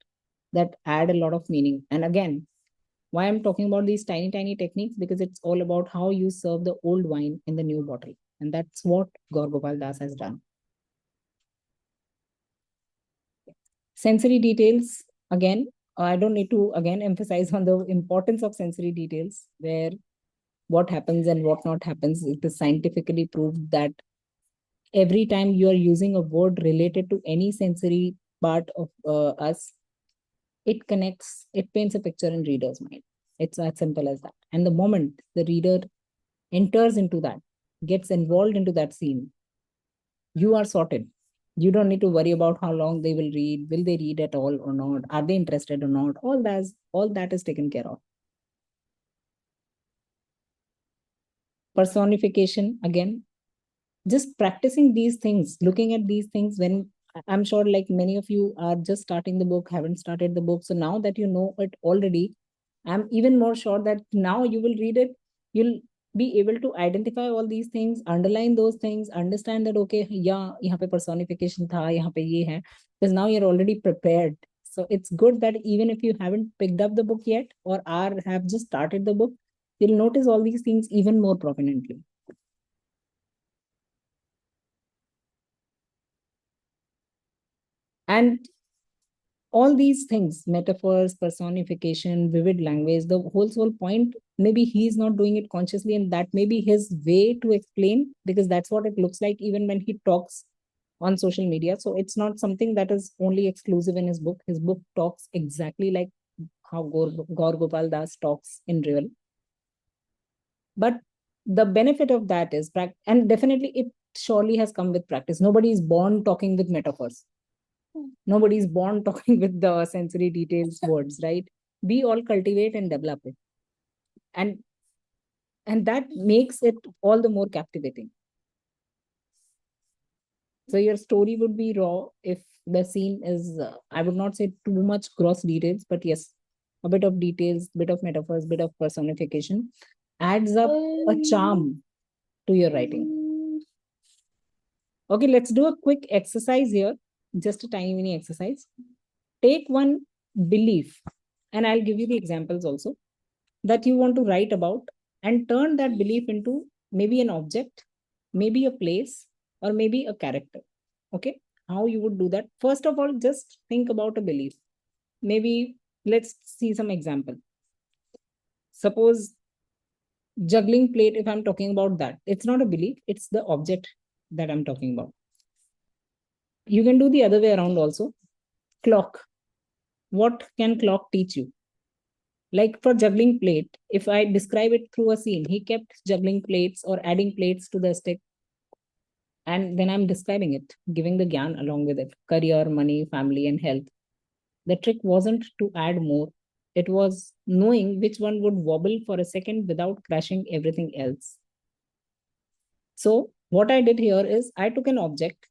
add a lot of meaning. And again, why I'm talking about these tiny techniques, because it's all about how you serve the old wine in the new bottle. And that's what Gaur Gopal Das has done. Sensory details, again, I don't need to again emphasize on the importance of sensory details, where what happens and what not happens. It is scientifically proved that every time you are using a word related to any sensory part of us, it connects, it paints a picture in reader's mind. It's as simple as that. And the moment the reader enters into that, gets involved into that scene, you are sorted. You don't need to worry about how long they will read, will they read at all or not, are they interested or not. All that is taken care of. Personification, again, just practicing these things, looking at these things. When I'm sure like many of you are just starting the book, haven't started the book. So now that you know it already, I'm even more sure that now you will read it, you'll be able to identify all these things, underline those things, understand that, okay, yeah, यहाँ पे personification था, यहाँ पे ये है, because now you're already prepared. So it's good that even if you haven't picked up the book yet or have just started the book, you'll notice all these things even more prominently. And all these things, metaphors, personification, vivid language, the whole point, maybe he's not doing it consciously, and that may be his way to explain, because that's what it looks like even when he talks on social media. So it's not something that is only exclusive in his book. His book talks exactly like how Gaur Gopal Das talks in real. But the benefit of that is, and definitely it surely has come with practice. Nobody is born talking with metaphors. Nobody's born talking with the sensory details words, right? We all cultivate and develop it. And that makes it all the more captivating. So your story would be raw if the scene is, I would not say too much gross details, but yes, a bit of details, bit of metaphors, bit of personification adds up a charm to your writing. Okay, let's do a quick exercise here. Just a tiny mini exercise. Take one belief, and I'll give you the examples also, that you want to write about, and turn that belief into maybe an object, maybe a place, or maybe a character. Okay, how you would do that? First of all, just think about a belief. Maybe let's see some example. Suppose juggling plate, if I'm talking about that, it's not a belief, it's the object that I'm talking about. You can do the other way around also. Clock. What can clock teach you? Like for juggling plate, if I describe it through a scene, he kept juggling plates or adding plates to the stick. And then I'm describing it, giving the gyan along with it, career, money, family, and health. The trick wasn't to add more. It was knowing which one would wobble for a second without crashing everything else. So what I did here is I took an object,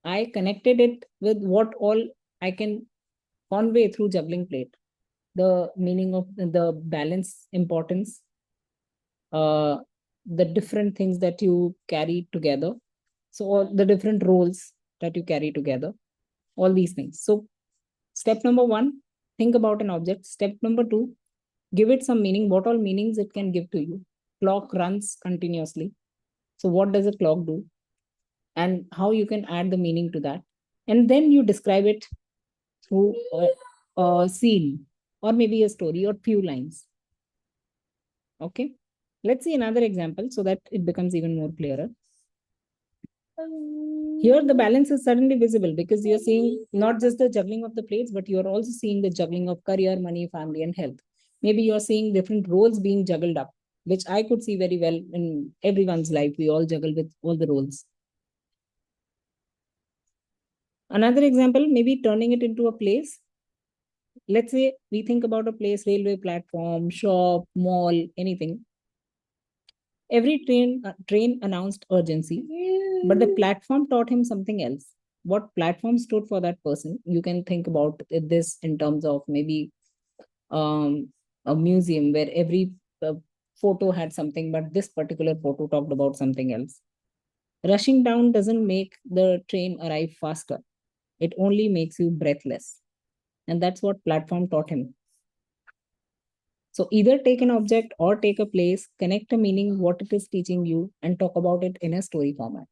I connected it with what all I can convey through juggling plate. The meaning of the balance, importance, the different things that you carry together. So all the different roles that you carry together, all these things. So step number 1, think about an object. Step number 2, give it some meaning, what all meanings it can give to you. clock runs continuously. So what does a clock do? And how you can add the meaning to that. And then you describe it through a scene or maybe a story or few lines. Okay. Let's see another example so that it becomes even more clearer. Here, the balance is suddenly visible because you're seeing not just the juggling of the plates, but you're also seeing the juggling of career, money, family, and health. Maybe you're seeing different roles being juggled up, which I could see very well in everyone's life. We all juggle with all the roles. Another example, maybe turning it into a place. Let's say we think about a place, railway platform, shop, mall, anything. Every train announced urgency, but the platform taught him something else. What platform stood for that person? You can think about this in terms of maybe a museum where every photo had something, but this particular photo talked about something else. Rushing down doesn't make the train arrive faster. It only makes you breathless. And that's what platform taught him. So either take an object or take a place, connect a meaning, what it is teaching you, and talk about it in a story format.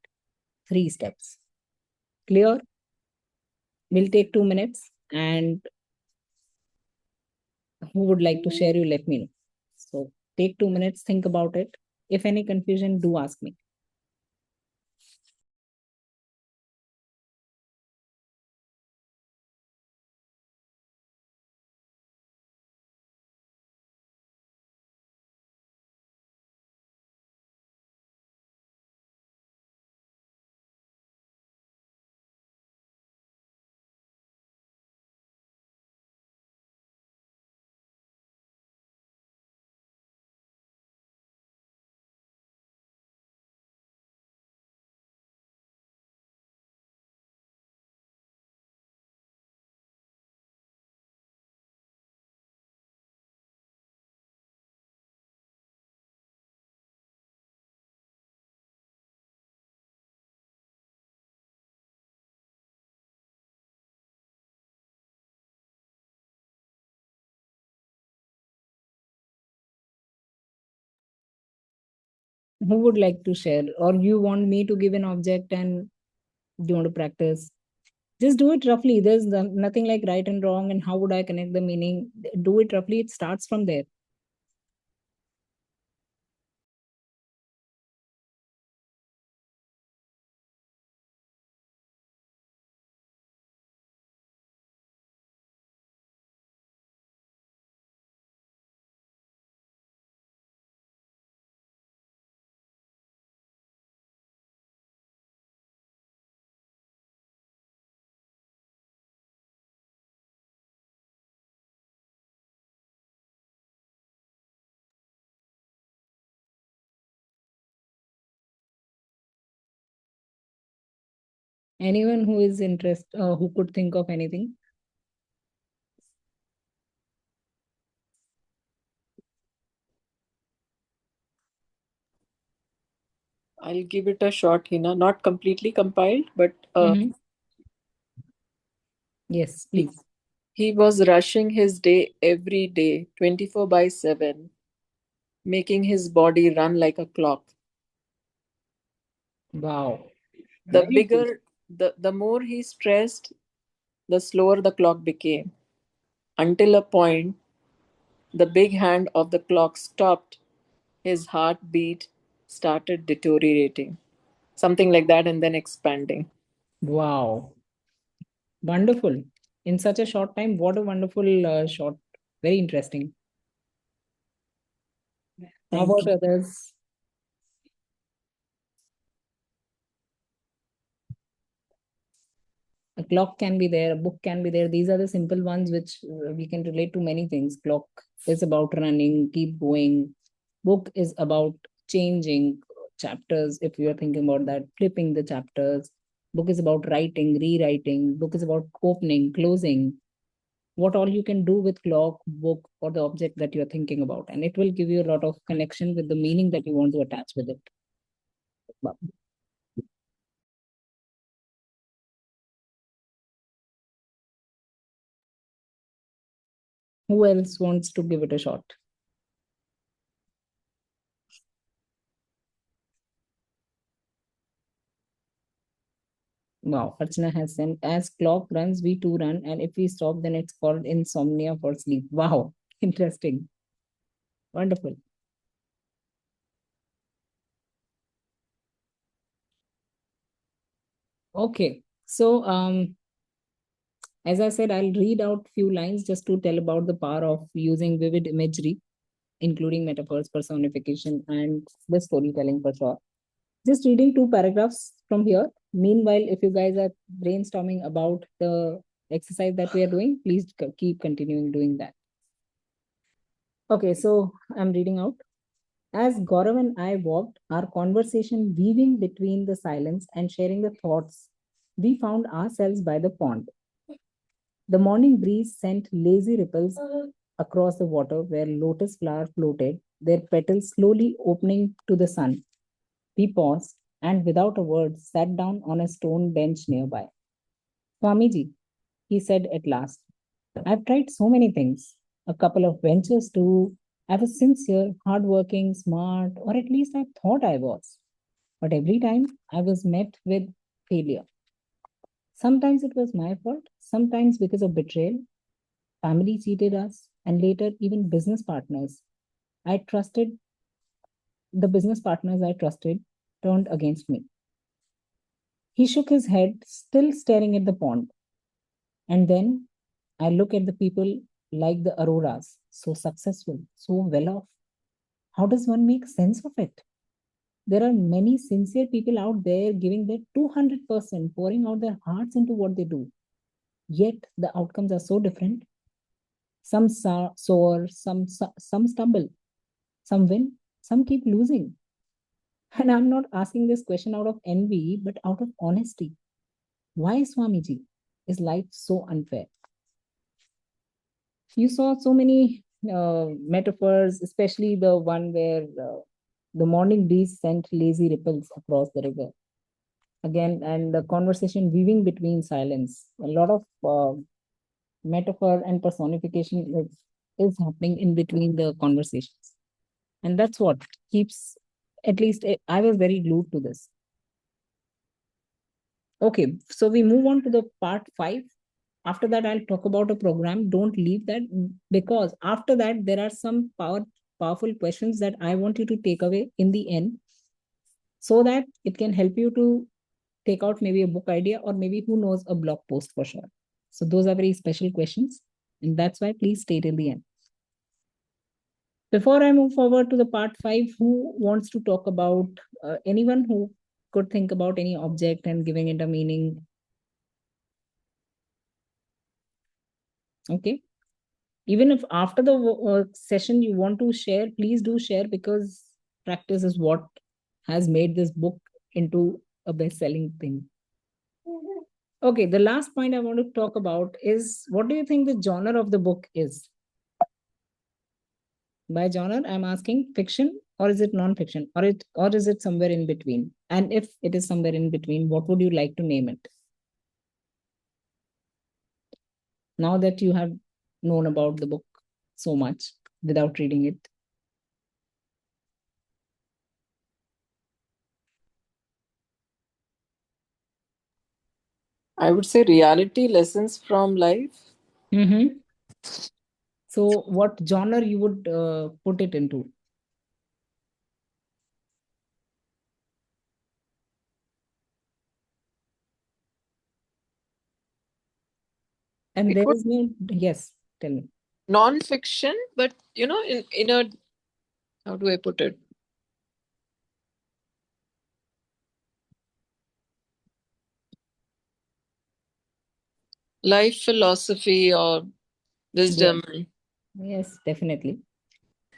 3 steps. Clear? Will take 2 minutes. And who would like to share, you let me know. So take 2 minutes, think about it. If any confusion, do ask me. Who would like to share? Or you want me to give an object and do you want to practice? Just do it roughly. There's nothing like right and wrong and how would I connect the meaning. Do it roughly. It starts from there. Anyone who is interested, who could think of anything? I'll give it a shot, Hina. Not completely compiled, but Yes, he, please. he was rushing his day every day, 24 by 7, making his body run like a clock. Wow. The Very cool. bigger, the more he stressed, the slower the clock became. Until a point, the big hand of the clock stopped, his heartbeat started deteriorating. Something like that, and then expanding. Wow. Wonderful. In such a short time, what a wonderful shot. Very interesting. How Thank about you. others? A clock can be there, a book can be there. These are the simple ones which we can relate to many things. Clock is about running, keep going. Book is about changing chapters. If you are thinking about that, flipping the chapters. Book is about writing, rewriting. Book is about opening, closing. What all you can do with clock, book, or the object that you're thinking about. And it will give you a lot of connection with the meaning that you want to attach with it. Who else wants to give it a shot? Wow, Archana has sent, as clock runs, we too run, and if we stop, then it's called insomnia for sleep. Wow, interesting. Wonderful. Okay, so as I said, I'll read out few lines just to tell about the power of using vivid imagery, including metaphors, personification, and the storytelling for sure. Just reading two paragraphs from here. Meanwhile, if you guys are brainstorming about the exercise that we are doing, please keep continuing doing that. Okay, so I'm reading out. As Gaurav and I walked, our conversation weaving between the silence and sharing the thoughts, we found ourselves by the pond. The morning breeze sent lazy ripples across the water where lotus flowers floated, their petals slowly opening to the sun. We paused and, without a word, sat down on a stone bench nearby. Swamiji, he said at last, I've tried so many things, a couple of ventures too. I was sincere, hardworking, smart, or at least I thought I was. But every time I was met with failure. Sometimes it was my fault, sometimes because of betrayal. Family cheated us, and later even business partners. I trusted, the business partners I trusted turned against me. He shook his head, still staring at the pond. And then I look at the people like the Auroras, so successful, so well off. How does one make sense of it? There are many sincere people out there giving their 200%, pouring out their hearts into what they do. Yet the outcomes are so different. Some soar, some stumble, some win, some keep losing. And I'm not asking this question out of envy, but out of honesty. Why, Swamiji, is life so unfair? You saw so many metaphors, especially the one where the morning breeze sent lazy ripples across the river. Again, and the conversation weaving between silence. A lot of metaphor and personification is happening in between the conversations. And that's what keeps, at least I was very glued to this. Okay, so we move on to the part 5. After that, I'll talk about a program. Don't leave that, because after that, there are some powerful questions that I want you to take away in the end, so that it can help you to take out maybe a book idea, or maybe, who knows, a blog post for sure. So those are very special questions. And that's why please stay till the end. Before I move forward to the part 5, who wants to talk about anyone who could think about any object and giving it a meaning? Okay. Even if after the session you want to share, please do share, because practice is what has made this book into a best-selling thing. Okay, the last point I want to talk about is, what do you think the genre of the book is? By genre, I'm asking fiction, or is it non-fiction, or is it somewhere in between? And if it is somewhere in between, what would you like to name it? Now that you have known about the book so much without reading it. I would say reality lessons from life. Mm-hmm. So what genre you would put it into? And It there would is no, yes, tell me. non-fiction, but in a, how do I put it? Life philosophy or wisdom. Yes, yes, definitely.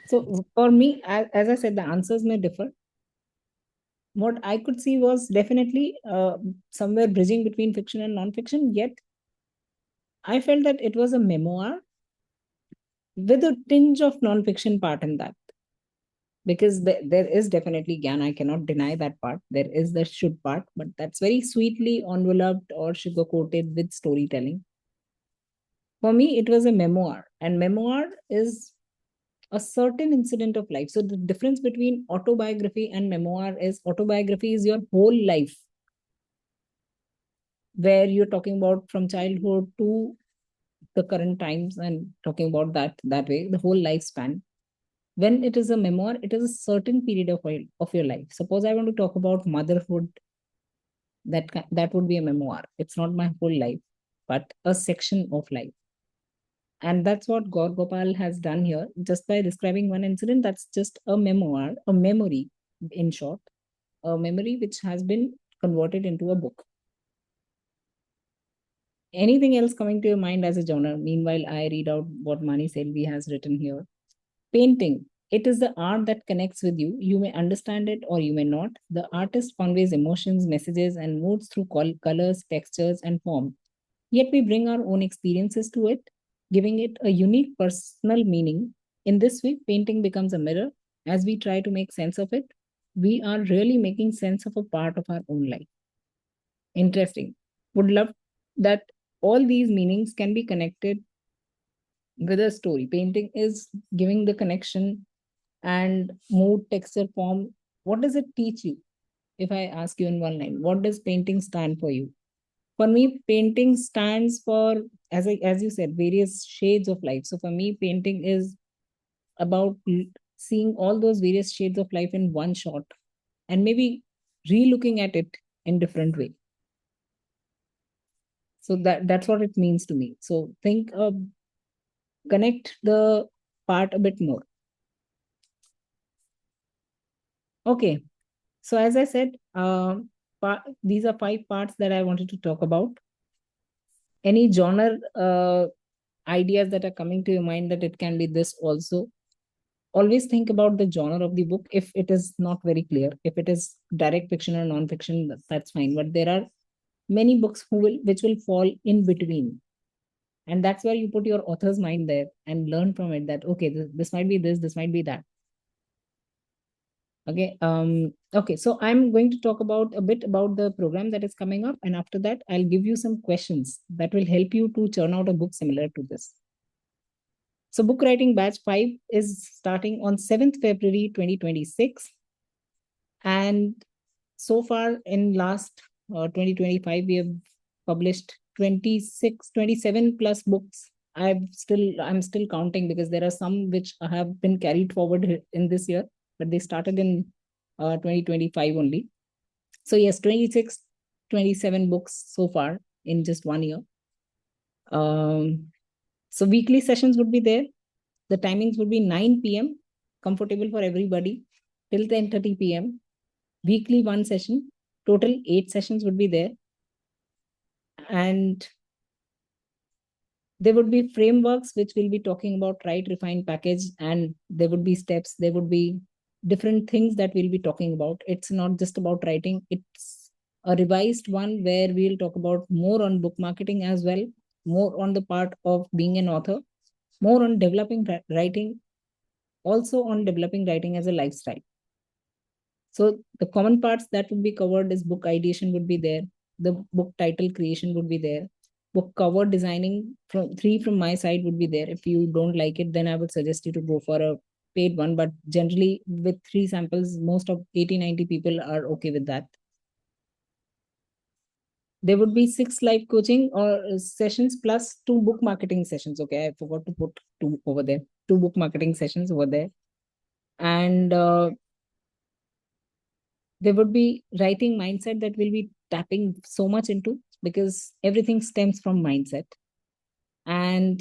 So for me, as I said, the answers may differ. What I could see was definitely somewhere bridging between fiction and non-fiction, yet I felt that it was a memoir with a tinge of non-fiction part in that. Because there is definitely Gyan, I cannot deny that part. There is the should part, but that's very sweetly enveloped or sugar coated with storytelling. For me, it was a memoir, and memoir is a certain incident of life. So the difference between autobiography and memoir is, autobiography is your whole life. where you're talking about from childhood to the current times and talking about that way, the whole lifespan. When it is a memoir, it is a certain period of your life. Suppose I want to talk about motherhood, that would be a memoir. It's not my whole life, but a section of life. And that's what Gaur Gopal has done here. Just by describing one incident, that's just a memoir, a memory, in short, a memory which has been converted into a book. Anything else coming to your mind as a genre? Meanwhile, I read out what Mani Selvi has written here. Painting. It is the art that connects with you. You may understand it or you may not. The artist conveys emotions, messages, and moods through colors, textures, and form. Yet we bring our own experiences to it, giving it a unique personal meaning. In this way, painting becomes a mirror. As we try to make sense of it, we are really making sense of a part of our own life. Interesting. Would love that all these meanings can be connected with a story. Painting is giving the connection and mood, texture, form. What does it teach you? If I ask you in one line, what does painting stand for you? For me, painting stands for, as you said, various shades of life. So for me, painting is about seeing all those various shades of life in one shot and maybe re-looking at it in different way. So that's what it means to me. So think of, connect the part a bit more. Okay. So as I said, these are 5 parts that I wanted to talk about. Any genre ideas that are coming to your mind that it can be this also? Always think about the genre of the book. If it is not very clear, if it is direct fiction or non-fiction, that's fine. But there are many books which will fall in between. And that's where you put your author's mind there and learn from it that, okay, this might be this might be that. Okay. Okay. So I'm going to talk about a bit about the program that is coming up. And after that, I'll give you some questions that will help you to churn out a book similar to this. So book writing batch 5 is starting on 7th February 2026. And so far in last 2025, we have published 27 plus books. I'm still counting because there are some which have been carried forward in this year, but they started in 2025 only. So yes, 26, 27 books so far in just 1 year. So weekly sessions would be there. The timings would be 9 p.m., comfortable for everybody, till 10:30 p.m. Weekly 1 session. Total 8 sessions would be there. And there would be frameworks which will be talking about write, refine, package, and there would be steps. There would be different things that we'll be talking about. It's not just about writing. It's a revised one where we'll talk about more on book marketing as well, more on the part of being an author, more on developing writing, also on developing writing as a lifestyle. So the common parts that would be covered is book ideation would be there. The book title creation would be there. Book cover designing from my side would be there. If you don't like it, then I would suggest you to go for a paid one. But generally with 3 samples, most of 80-90 people are okay with that. There would be 6 live coaching or sessions plus 2 book marketing sessions. Okay, I forgot to put 2 over there. 2 book marketing sessions over there. And there would be writing mindset that we'll be tapping so much into because everything stems from mindset. And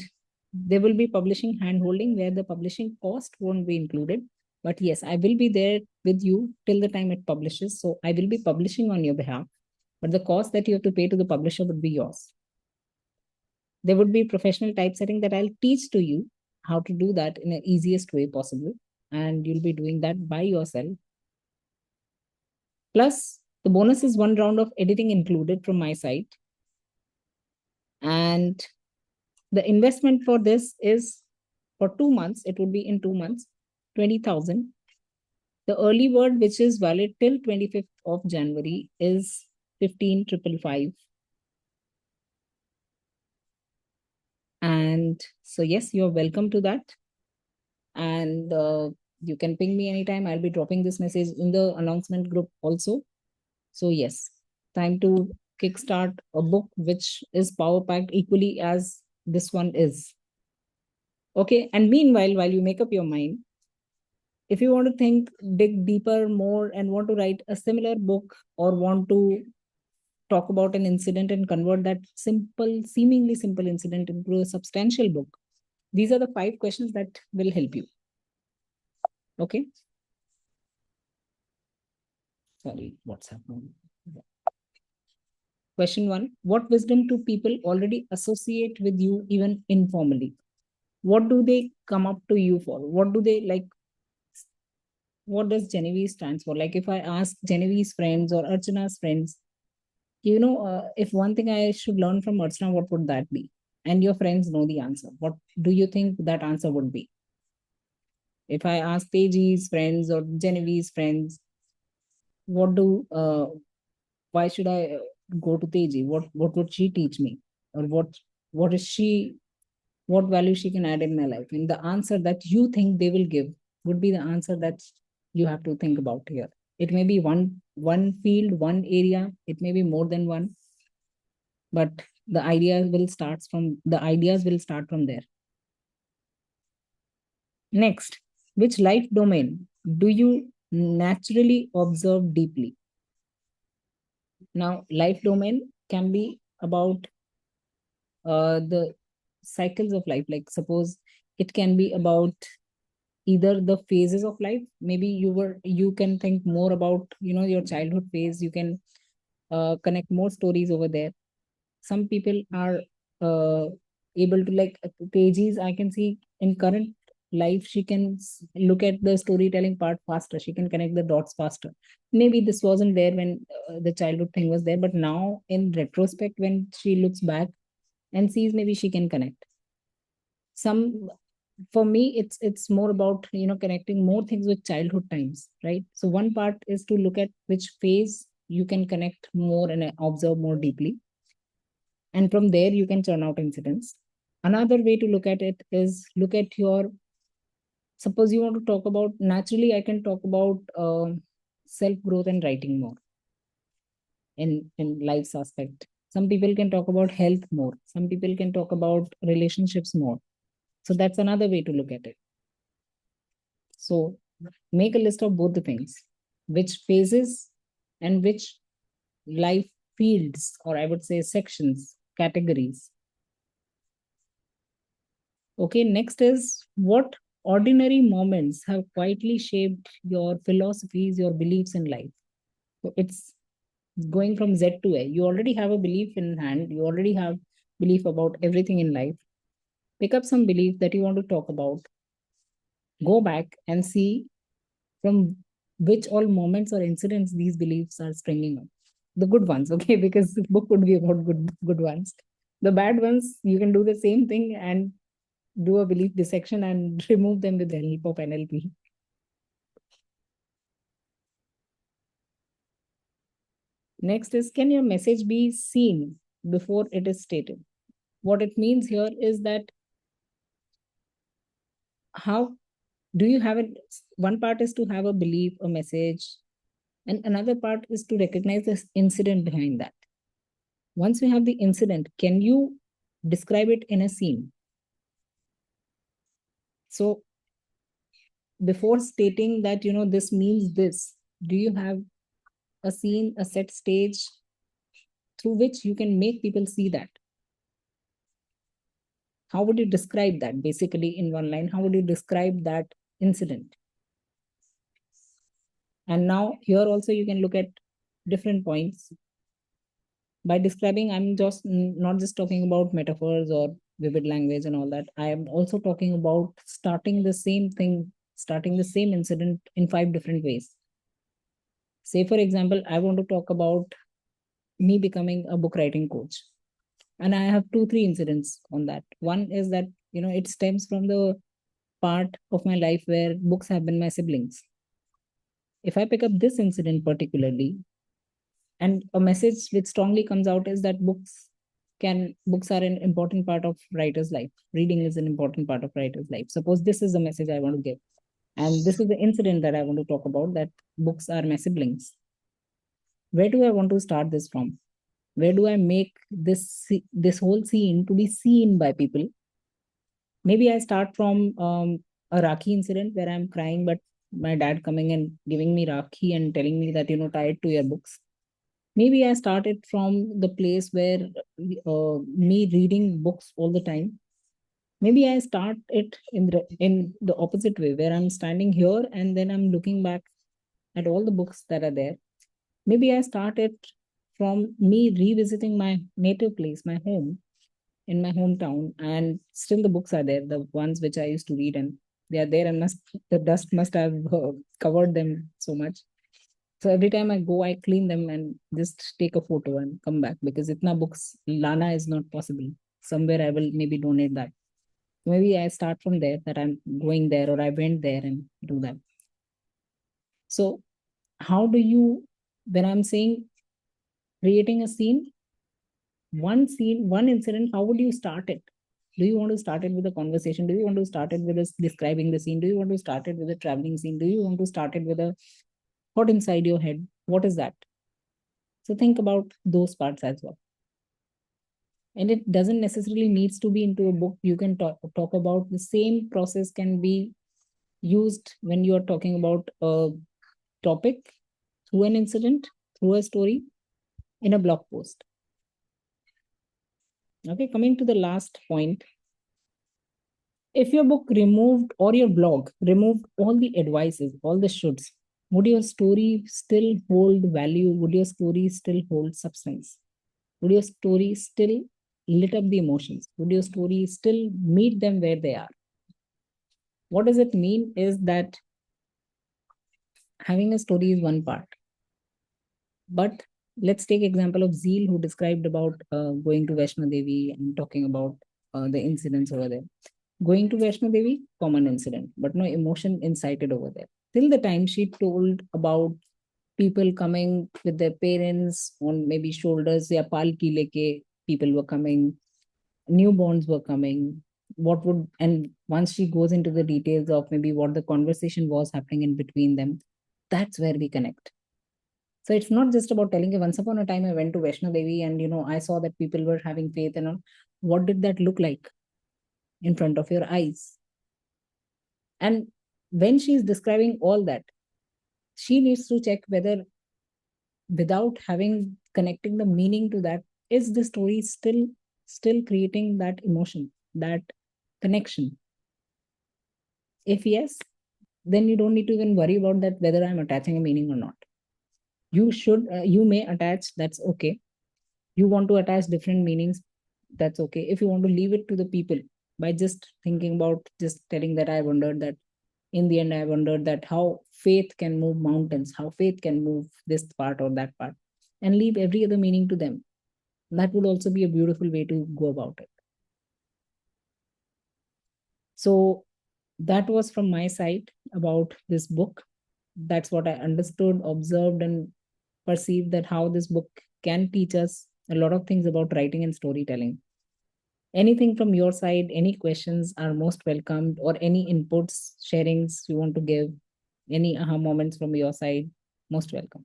there will be publishing handholding where the publishing cost won't be included. But yes, I will be there with you till the time it publishes. So I will be publishing on your behalf, but the cost that you have to pay to the publisher would be yours. There would be professional typesetting that I'll teach to you how to do that in the easiest way possible. And you'll be doing that by yourself. Plus, the bonus is 1 round of editing included from my side. And the investment for this is for 2 months. It would be in 2 months, 20,000. The early bird, which is valid till 25th of January, is 15,555. And so, yes, you're welcome to that. And you can ping me anytime. I'll be dropping this message in the announcement group also. So, yes, time to kickstart a book which is power packed equally as this one is. Okay. And meanwhile, while you make up your mind, if you want to think, dig deeper, more, and want to write a similar book or want to talk about an incident and convert that seemingly simple incident into a substantial book, these are the 5 questions that will help you. Okay. Sorry, what's happening? Question 1, what wisdom do people already associate with you, even informally? What do they come up to you for? What do they like? What does Genevieve stands for? Like if I ask Genevieve's friends or Archana's friends, if one thing I should learn from Archana, what would that be? And your friends know the answer. What do you think that answer would be? If I ask Teji's friends or Genevieve's friends, why should I go to Teji? What would she teach me? Or what value she can add in my life? And the answer that you think they will give would be the answer that you have to think about here. It may be one field, one area, it may be more than one, but the ideas will start from there. Next, which life domain do you naturally observe deeply? Now, life domain can be about the cycles of life. Like suppose it can be about either the phases of life. Maybe you can think more about your childhood phase. You can connect more stories over there. Some people are able to, like Teji's, I can see in current life, she can look at the storytelling part faster. She can connect the dots faster. Maybe this wasn't there when the childhood thing was there, but now in retrospect, when she looks back and sees, maybe she can connect. For me, it's more about connecting more things with childhood times, right? So one part is to look at which phase you can connect more and observe more deeply, and from there you can churn out incidents. Another way to look at it is look at your, suppose you want to talk about, naturally I can talk about self growth and writing more in life's aspect. Some people can talk about health more, some people can talk about relationships more. So that's another way to look at it. So make a list of both the things, which phases and which life fields, or I would say sections, categories. Okay, next is what ordinary moments have quietly shaped your philosophies, your beliefs in life. So it's going from Z to A. You already have a belief in hand. You already have belief about everything in life. Pick up some belief that you want to talk about. Go back and see from which all moments or incidents these beliefs are springing up. The good ones, okay, because the book would be about good ones. The bad ones, you can do the same thing and do a belief dissection and remove them with the help of NLP. Next is, can your message be seen before it is stated? What it means here is that how do you have it? One part is to have a belief, a message, and another part is to recognize the incident behind that. Once you have the incident, can you describe it in a scene? So before stating that, this means this, do you have a scene, a set stage through which you can make people see that? How would you describe that? Basically, in one line, how would you describe that incident? And now here also you can look at different points. By describing, I'm just not just talking about metaphors or vivid language and all that. I am also talking about starting the same thing, starting the same incident in 5 different ways. Say, for example, I want to talk about me becoming a book writing coach. And I have 2-3 incidents on that. One is that, it stems from the part of my life where books have been my siblings. If I pick up this incident particularly, and a message which strongly comes out is that books are an important part of writer's life. Reading is an important part of writer's life. Suppose this is the message I want to give. And this is the incident that I want to talk about, that books are my siblings. Where do I want to start this from? Where do I make this whole scene to be seen by people? Maybe I start from a Rakhi incident where I'm crying, but my dad coming and giving me Rakhi and telling me that, tie it to your books. Maybe I started from the place where me reading books all the time. Maybe I start it in the opposite way, where I'm standing here and then I'm looking back at all the books that are there. Maybe I start it from me revisiting my native place, my home, in my hometown, and still the books are there, the ones which I used to read, and they are there, and the dust must have covered them so much. So every time I go, I clean them and just take a photo and come back, because itna books lana is not possible. Somewhere I will maybe donate that. Maybe I start from there, that I'm going there or I went there and do that. So how do you, when I'm saying creating a scene, one incident, how would you start it? Do you want to start it with a conversation? Do you want to start it with us describing the scene? Do you want to start it with a traveling scene? Do you want to start it with a thought inside your head? What is that? So think about those parts as well. And it doesn't necessarily needs to be into a book. You can talk about the same process can be used when you are talking about a topic, through an incident, through a story, in a blog post. Okay, coming to the last point. If your book removed, or your blog removed all the advices, all the shoulds, would your story still hold value? Would your story still hold substance? Would your story still lit up the emotions? Would your story still meet them where they are? What does it mean is that having a story is one part. But let's take example of Zeal, who described about going to Vaishno Devi and talking about the incidents over there. Going to Vaishno Devi, common incident, but no emotion incited over there. Till the time she told about people coming with their parents on maybe shoulders, ya palki leke, people were coming, newborns were coming. What would, and once she goes into the details of maybe what the conversation was happening in between them, that's where we connect. So it's not just about telling you, once upon a time I went to Vaishno Devi and I saw that people were having faith and all. What did that look like in front of your eyes? And when she's describing all that, she needs to check whether, without having connecting the meaning to that, is the story still creating that emotion, that connection? If yes, then you don't need to even worry about that, whether I'm attaching a meaning or not. You should, you may attach, that's okay. You want to attach different meanings, that's okay. If you want to leave it to the people by just thinking about, just telling that I wondered that, in the end I wondered that how faith can move mountains, how faith can move this part or that part, and leave every other meaning to them, that would also be a beautiful way to go about it. So that was from my side about this book. That's what I understood, observed, and perceived, that how this book can teach us a lot of things about writing and storytelling. Anything from your side, any questions are most welcomed, or any inputs, sharings you want to give, any aha moments from your side, most welcome.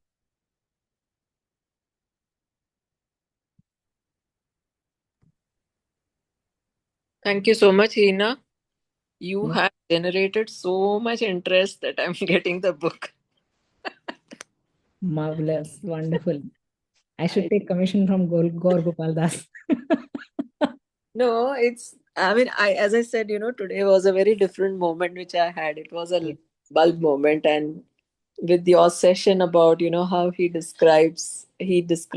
Thank you so much, Heena. You Yeah. have generated so much interest that I'm getting the book. Marvelous, wonderful. I should take commission from Gaur Gopal Das. No, as I said, today was a very different moment which I had. It was a Yes. bulb moment. And with your session about, how he describes, it's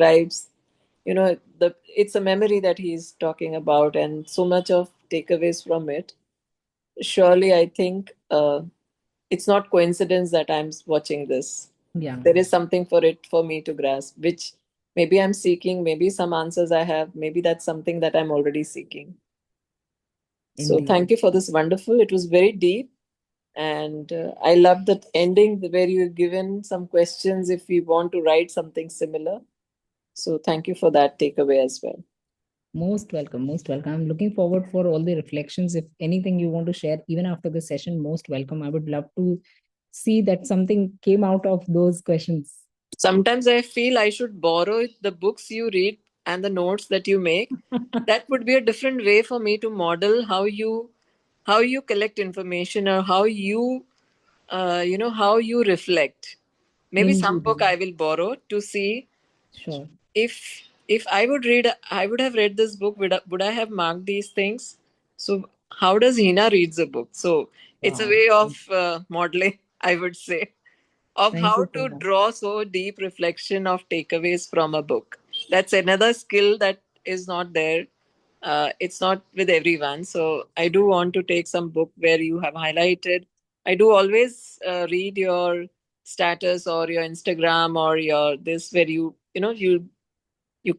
a memory that he's talking about, and so much of takeaways from it. Surely, I think it's not coincidence that I'm watching this. Yeah, There is something for me to grasp, which maybe I'm seeking, maybe some answers I have, maybe that's something that I'm already seeking. So indeed. thank you for this wonderful. It was very deep, and I love that ending where you've given some questions if we want to write something similar. So thank you for that takeaway as well. Most welcome, most welcome. I'm looking forward for all the reflections. If anything you want to share, even after the session, most welcome. I would love to see that something came out of those questions. Sometimes I feel I should borrow the books you read and the notes that you make, that would be a different way for me to model how you collect information, or how you how you reflect. Maybe some book Indeed. I will borrow to see Sure. if I would have read this book, would I have marked these things? So how does Hina reads a book? So it's a Wow. way of modeling, I would say, of Thank how you so to much. draw so deep reflection of takeaways from a book. That's another skill that is not there. It's not with everyone. So I do want to take some book where you have highlighted. I do always read your status or your Instagram or your this, where you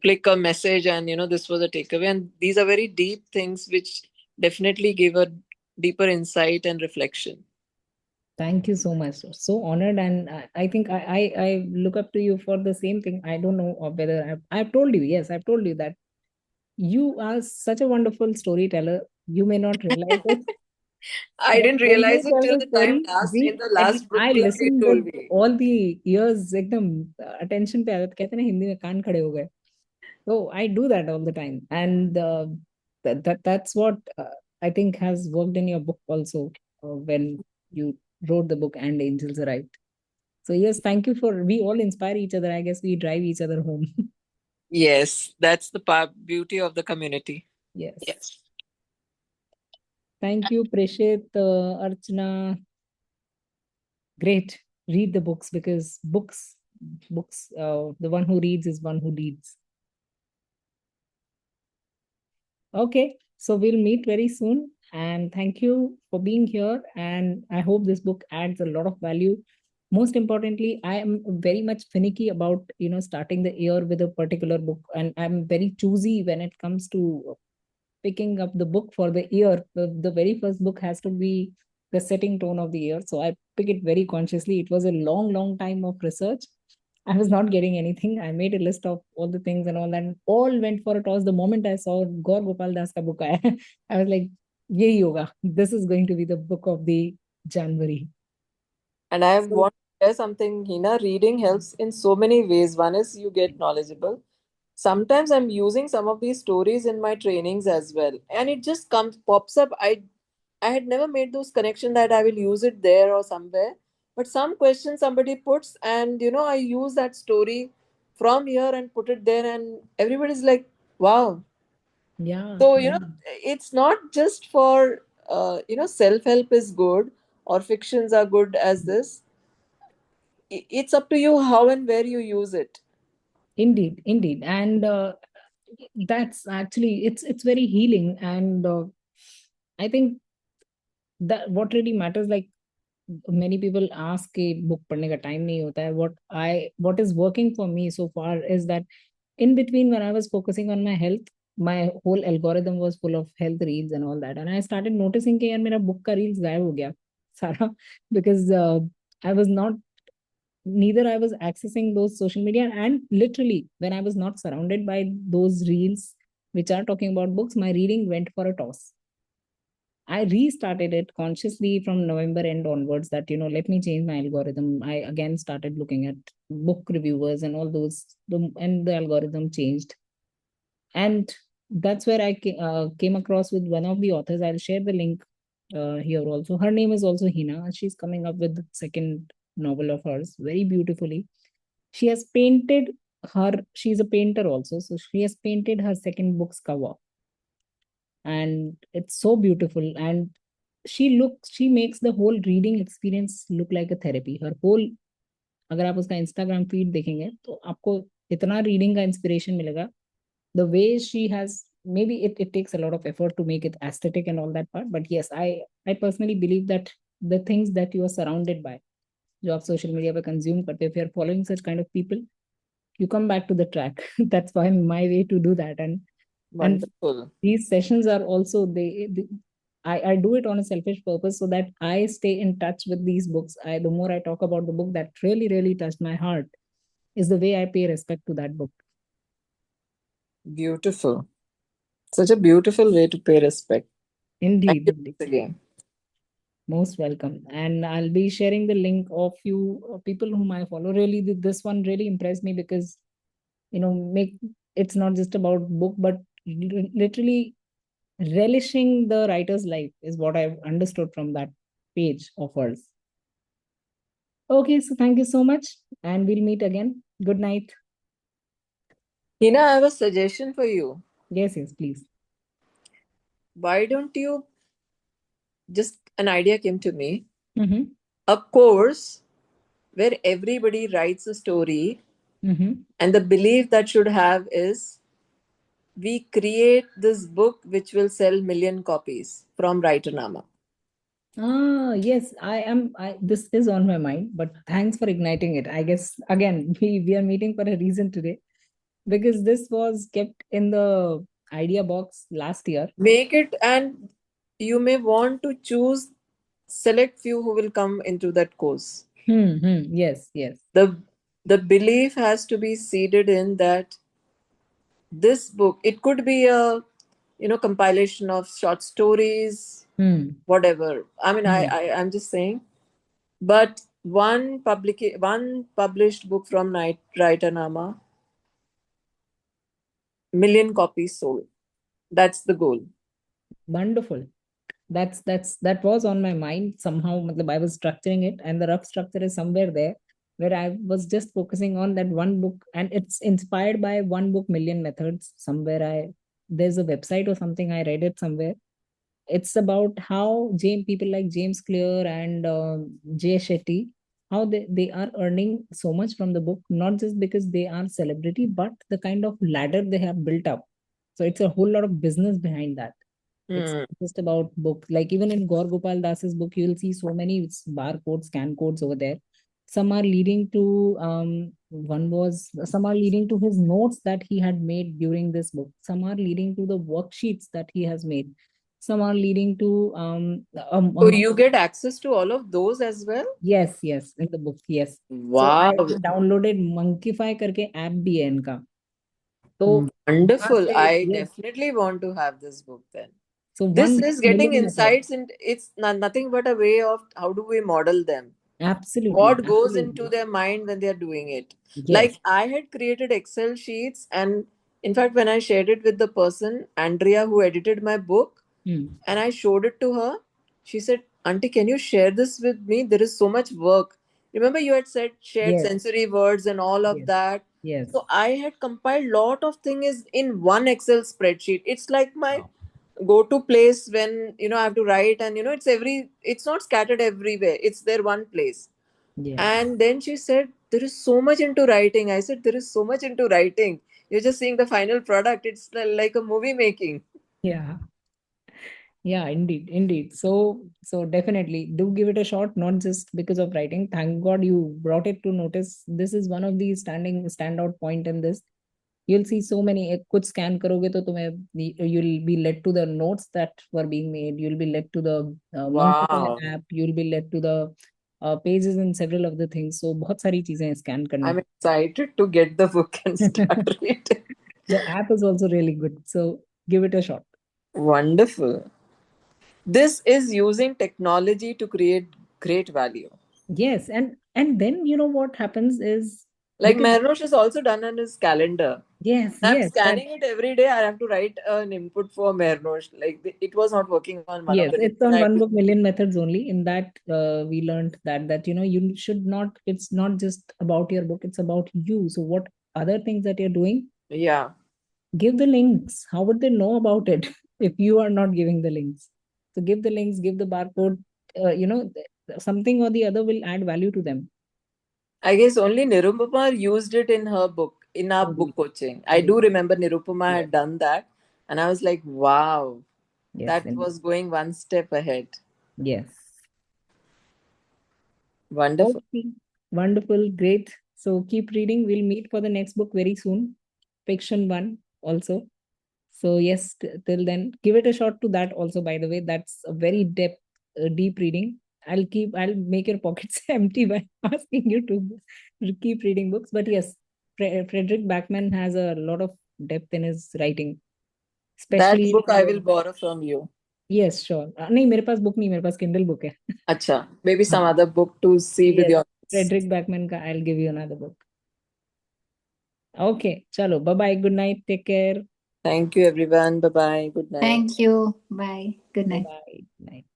click a message and this was a takeaway, and these are very deep things which definitely give a deeper insight and reflection. Thank you so much. So honored, and I think I look up to you for the same thing. I don't know whether I've told you. Yes, I've told you that you are such a wonderful storyteller. You may not realize it. I But didn't when you realize it tell till the the time story, last, in we the at least last book I club you listen told with me. all the ears एकदम attention पे आदत कहते हैं ना हिंदी में कान खड़े हो गए. So I do that all the time, and that's what I think has worked in your book also when you wrote the book and Angels Arrived. So yes, thank you for we all inspire each other. I guess we drive each other home. Yes, that's the beauty of the community. Yes. Yes. Thank you, Preshit, Archana. Great. Read the books because books, the one who reads is one who leads. Okay, so we'll meet very soon. And thank you for being here. And I hope this book adds a lot of value. Most importantly, I am very much finicky about starting the year with a particular book, and I'm very choosy when it comes to picking up the book for the year. The very first book has to be the setting tone of the year. So I pick it very consciously. It was a long, long time of research. I was not getting anything. I made a list of all the things and all that. And all went for a toss. The moment I saw Gaur Gopal Das ka book, I was like, "Yehi yoga. This is going to be the book of the January." And I So want to share something, Hina. Reading helps in so many ways. One is you get knowledgeable. Sometimes I'm using some of these stories in my trainings as well, and it just pops up. I had never made those connection that I will use it there or somewhere. But some question somebody puts, and I use that story from here and put it there, and everybody's like, "Wow." yeah, So yeah. it's not just for self help is good or fictions are good as this. It's up to you how and where you use it. Indeed, indeed. And that's actually it's very healing. And I think that what really matters, like many people ask कि book पढ़ने का time नहीं होता है. What is working for me so far is that in between when I was focusing on my health, my whole algorithm was full of health reels and all that, and I started noticing कि यार मेरा book का reels गायब हो गया सारा because I was not neither I was accessing those social media, and literally when I was not surrounded by those reels which are talking about books, my reading went for a toss. I restarted it consciously from November end onwards that, let me change my algorithm. I again started looking at book reviewers and all those, and the algorithm changed. And that's where I came across with one of the authors. I'll share the link here also. Her name is also Heena. She's coming up with the second novel of hers very beautifully. She has painted she's a painter also. So she has painted her second book's cover, and it's so beautiful. And she makes the whole reading experience look like a therapy. Her whole, अगर आप उसका Instagram feed देखेंगे तो आपको इतना reading का inspiration मिलेगा. The way she has, maybe it takes a lot of effort to make it aesthetic and all that part, but yes, I personally believe that the things that you are surrounded by, जो आप social media पे consume करते हो, if you're following such kind of people, you come back to the track. That's why my way to do that. And Wonderful. these sessions are also I do it on a selfish purpose so that I stay in touch with these books. The more I talk about the book that really, really touched my heart is the way I pay respect to that book. Beautiful. Such a beautiful way to pay respect. Thank Indeed, you indeed. once again. Most welcome. And I'll be sharing the link of few people whom I follow. Really, this one really impressed me because, make it's not just about book, but literally relishing the writer's life is what I've understood from that page of hers. Okay, so thank you so much, and we'll meet again. Good night. Hina, I have a suggestion for you. Yes, yes, please. Why don't you, just an idea came to me, Mm-hmm. a course where everybody writes a story, Mm-hmm. and the belief that should have is we create this book which will sell million copies from Writernaama. Ah, yes, this is on my mind, but thanks for igniting it. I guess again, we are meeting for a reason today, because this was kept in the idea box last year. Make it, and you may want to choose select few who will come into that course. Yes, yes. The belief has to be seeded in that this book, it could be a compilation of short stories, Hmm. whatever. I mean, Hmm. I'm just saying, but one published book from Writernaama, million copies sold. That's the goal. Wonderful. That was on my mind somehow. I was structuring it, and the rough structure is somewhere there, where I was just focusing on that one book, and it's inspired by one book, Million Methods. Somewhere there's a website or something, I read it somewhere. It's about how people like James Clear and Jay Shetty, how they are earning so much from the book, not just because they are celebrity, but the kind of ladder they have built up. So it's a whole lot of business behind that. It's Hmm. not just about book. Like even in Gaur Gopal Das's book, you'll see so many barcodes, scan codes over there. Some are leading to some are leading to his notes that he had made during this book. Some are leading to the worksheets that he has made. Some are leading to So you get access to all of those as well? yes, yes, in the book, yes. So Wow. I downloaded Monkify करके app भी है इनका. तो वहाँ Wonderful. से I yes. definitely want to have this book then. So This one is getting million method. insights, and it's nothing but a way of how do we model them. Absolutely. What goes Absolutely. into their mind when they're doing it. Yes. Like I had created Excel sheets, and in fact, when I shared it with the person, Andrea, who edited my book, and I showed it to her, she said, Auntie, can you share this with me? There is so much work. Remember, you had said shared Yes. sensory words and all of Yes. that. Yes. So I had compiled lot of things in one Excel spreadsheet. It's like my go-to place when I have to write, and it's not scattered everywhere. It's there one place. Yeah. And then she said, there is so much into writing. I said, there is so much into writing. You're just seeing the final product. It's like a movie making. Yeah. Yeah, indeed. So definitely do give it a shot, not just because of writing. Thank God you brought it to notice. This is one of the standout point in this. You'll see so many. कुछ scan करोगे तो you'll be led to the notes that were being made. You'll be led to the Monkey Wow. app. You'll be led to the pages and several of the things. So बहुत सारी चीजें scan करने. I'm excited to get the book and start reading. The app is also really good. So give it a shot. Wonderful. This is using technology to create great value. Yes, and then you know what happens is Like because Mernosh is also done on his calendar. yes, I'm yes, that scanning it every day. I have to write an input for Mernosh. Like it was not working on one of yes, the days. it's on one book, Million Methods only. In that, we learned that you should not. It's not just about your book; it's about you. So what other things that you're doing? Yeah. Give the links. How would they know about it if you are not giving the links? So give the links, give the barcode. Something or the other will add value to them. I guess only Nirupama used it in her book, in our book Indeed. coaching. I do remember Nirupama Yes, had done that. And I was like, wow, yes, that was going one step ahead. yes. Wonderful. Okay. Wonderful, great. So keep reading. We'll meet for the next book very soon. Fiction one also. So yes, till then, give it a shot to that also. By the way, that's a very deep reading. I'll make your pockets empty by asking you to keep reading books. But yes, Frederick Backman has a lot of depth in his writing, That especially book I will borrow from you. yes, sure. नहीं मेरे पास book नहीं, मेरे पास Kindle book है. Acha, maybe some हाँ. other book to see with Yes, your. Frederick Backman ka I'll give you another book. Okay, chalo. Bye bye. Good night. Take care. Thank you, everyone. Bye bye. Good night. Thank you. Bye. Good Bye night. bye. Night.